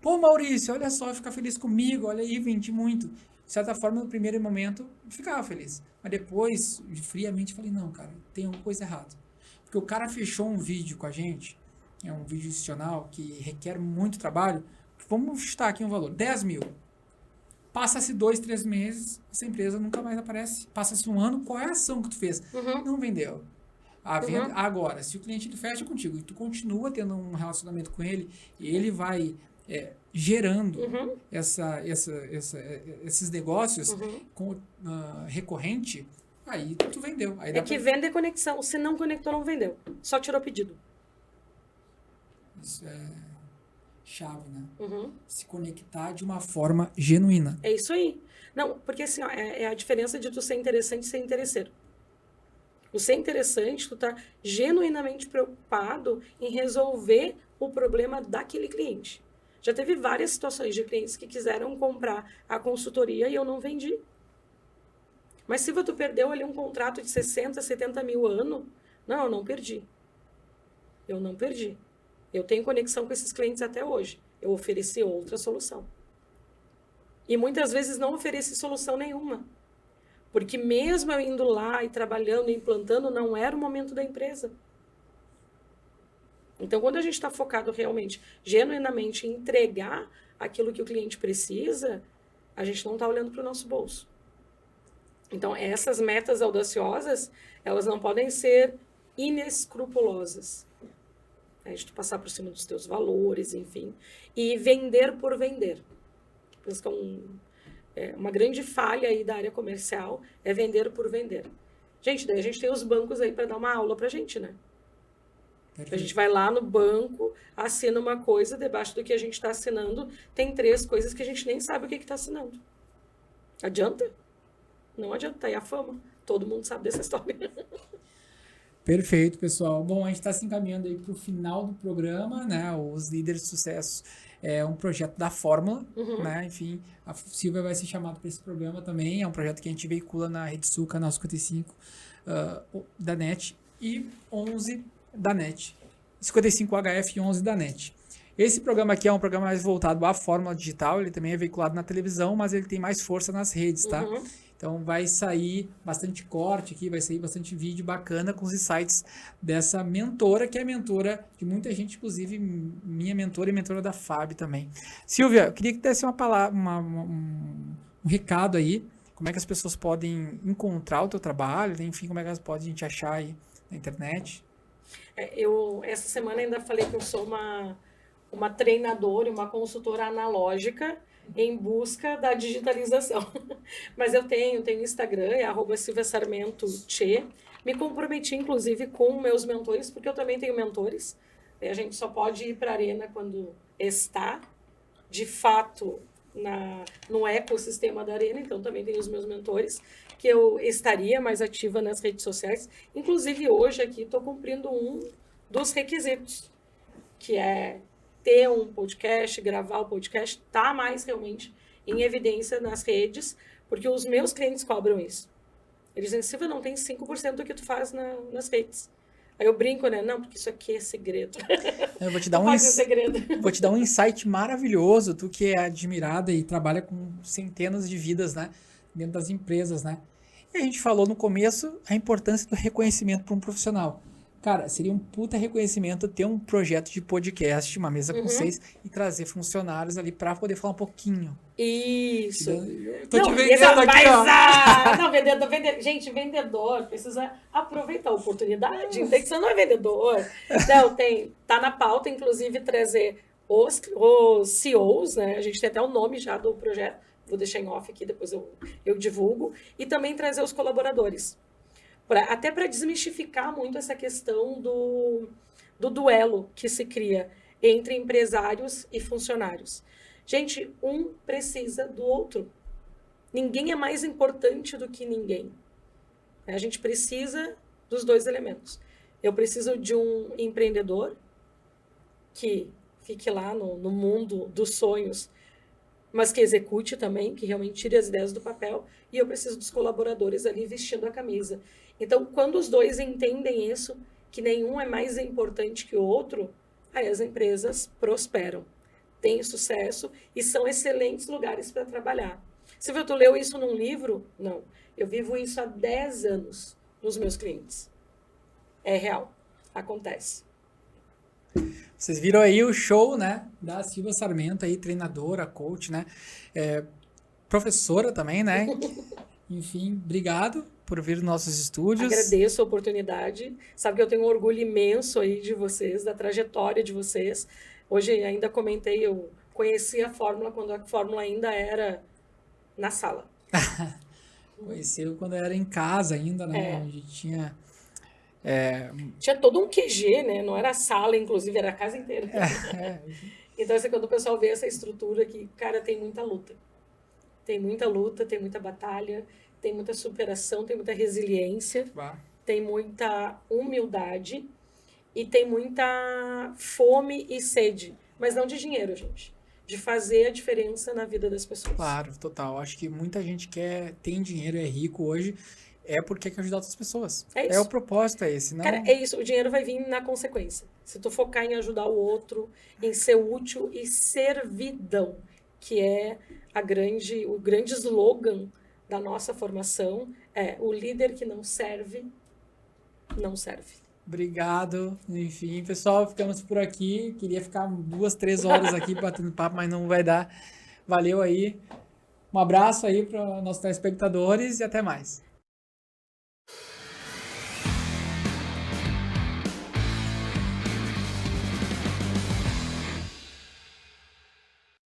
Pô, Maurício, olha só, fica feliz comigo, olha aí, vendi muito. De certa forma, no primeiro momento, ficava feliz. Mas depois, friamente, falei, não, cara, tem alguma coisa errada. Porque o cara fechou um vídeo com a gente, é um vídeo institucional que requer muito trabalho. Vamos chutar aqui um valor, 10 mil. Passa-se 2, 3 meses, essa empresa nunca mais aparece. Passa-se um ano, qual é a ação que tu fez? Não vendeu. A venda, agora, se o cliente ele fecha contigo e tu continua tendo um relacionamento com ele, e ele vai gerando esses negócios recorrente, aí tu vendeu. Aí dá É que vende conexão. Se não conectou, não vendeu. Só tirou pedido. Isso é chave, né? Uhum. Se conectar de uma forma genuína. É isso aí. Não, porque assim, ó, é a diferença de tu ser interessante e ser interesseiro. O ser interessante, tu tá genuinamente preocupado em resolver o problema daquele cliente. Já teve várias situações de clientes que quiseram comprar a consultoria e eu não vendi. Mas se tu perdeu ali um contrato de 60, 70 mil ano, não, eu não perdi. Eu não perdi. Eu tenho conexão com esses clientes até hoje. Eu ofereci outra solução. E muitas vezes não ofereci solução nenhuma. Porque mesmo eu indo lá e trabalhando, implantando, não era o momento da empresa. Então, quando a gente está focado realmente, genuinamente, em entregar aquilo que o cliente precisa, a gente não está olhando para o nosso bolso. Então, essas metas audaciosas, elas não podem ser inescrupulosas. A gente passar por cima dos teus valores, enfim. E vender por vender. Penso que uma grande falha aí da área comercial é vender por vender. Gente, daí a gente tem os bancos aí para dar uma aula pra gente, né? Perfeito. A gente vai lá no banco, assina uma coisa, debaixo do que a gente está assinando, tem 3 coisas que a gente nem sabe o que está assinando. Adianta? Não adianta, tá aí a fama. Todo mundo sabe dessa história. Perfeito, pessoal. Bom, a gente está se encaminhando aí para o final do programa, né? Os Líderes de Sucesso é um projeto da Fórmula, né? Enfim, a Silvia vai ser chamada para esse programa também. É um projeto que a gente veicula na Rede Sul, canal 55 da NET e 11 da NET. 55 HF e 11 da NET. Esse programa aqui é um programa mais voltado à Fórmula Digital. Ele também é veiculado na televisão, mas ele tem mais força nas redes, tá? Então vai sair bastante corte aqui, vai sair bastante vídeo bacana com os insights dessa mentora, que é mentora de muita gente, inclusive minha mentora e mentora da Fábio também. Silvia, eu queria que desse uma palavra, um recado aí, como é que as pessoas podem encontrar o teu trabalho, enfim, como é que elas podem te achar aí na internet. Eu, essa semana, ainda falei que eu sou uma treinadora, uma consultora analógica em busca da digitalização. Mas eu tenho Instagram, é @silviasarmento_tche. Me comprometi, inclusive, com meus mentores, porque eu também tenho mentores. A gente só pode ir para a arena quando está, de fato, no ecossistema da arena. Então, também tenho os meus mentores, que eu estaria mais ativa nas redes sociais. Inclusive, hoje aqui, estou cumprindo um dos requisitos, que é ter um podcast, gravar o podcast, tá mais realmente em evidência nas redes, porque os meus clientes cobram isso. Eles dizem, Silvia, não tem 5% do que tu faz nas redes. Aí eu brinco, né? Não, porque isso aqui é segredo. Eu vou te dar vou te dar um insight maravilhoso, tu que é admirada e trabalha com centenas de vidas, né? Dentro das empresas, né? E a gente falou no começo a importância do reconhecimento para um profissional. Cara, seria um puta reconhecimento ter um projeto de podcast, uma mesa com 6 e trazer funcionários ali para poder falar um pouquinho. Isso. Eu tô te vendendo aqui, ó. Não, vendedor. Gente, vendedor precisa aproveitar a oportunidade. Tem que ser não é vendedor. Não, tá na pauta, inclusive, trazer os CEOs, né? A gente tem até o nome já do projeto. Vou deixar em off aqui, depois eu divulgo. E também trazer os colaboradores. Até para desmistificar muito essa questão do duelo que se cria entre empresários e funcionários. Gente, um precisa do outro. Ninguém é mais importante do que ninguém. A gente precisa dos 2 elementos. Eu preciso de um empreendedor que fique lá no mundo dos sonhos, mas que execute também, que realmente tire as ideias do papel, e eu preciso dos colaboradores ali vestindo a camisa. Então, quando os 2 entendem isso, que nenhum é mais importante que o outro, aí as empresas prosperam, têm sucesso e são excelentes lugares para trabalhar. Silvia, tu leu isso num livro? Não. Eu vivo isso há 10 anos nos meus clientes. É real. Acontece. Vocês viram aí o show, né, da Silvia Sarmento aí, treinadora, coach, né, professora também, né, enfim, obrigado por vir nos nossos estúdios. Agradeço a oportunidade, sabe que eu tenho um orgulho imenso aí de vocês, da trajetória de vocês. Hoje ainda comentei, eu conheci a Fórmula quando a Fórmula ainda era na sala. Conheceu quando era em casa ainda, né? É. A gente tinha... Tinha todo um QG, né? Não era a sala, inclusive, era a casa inteira. é, Então, assim, quando o pessoal vê essa estrutura que, cara, tem muita luta. Tem muita luta, tem muita batalha, tem muita superação, tem muita resiliência, bah, tem muita humildade e tem muita fome e sede. Mas não de dinheiro, gente. De fazer a diferença na vida das pessoas. claro, total. Acho que muita gente tem dinheiro, é rico hoje, porque quer ajudar outras pessoas. É isso. O propósito, é esse. Não... Cara, é isso. O dinheiro vai vir na consequência. Se tu focar em ajudar o outro, em ser útil e servidão, que é o grande slogan da nossa formação, é o líder que não serve, não serve. Obrigado. Enfim, pessoal, ficamos por aqui. Queria ficar 2, 3 horas aqui batendo papo, mas não vai dar. Valeu aí. Um abraço aí para nossos telespectadores e até mais.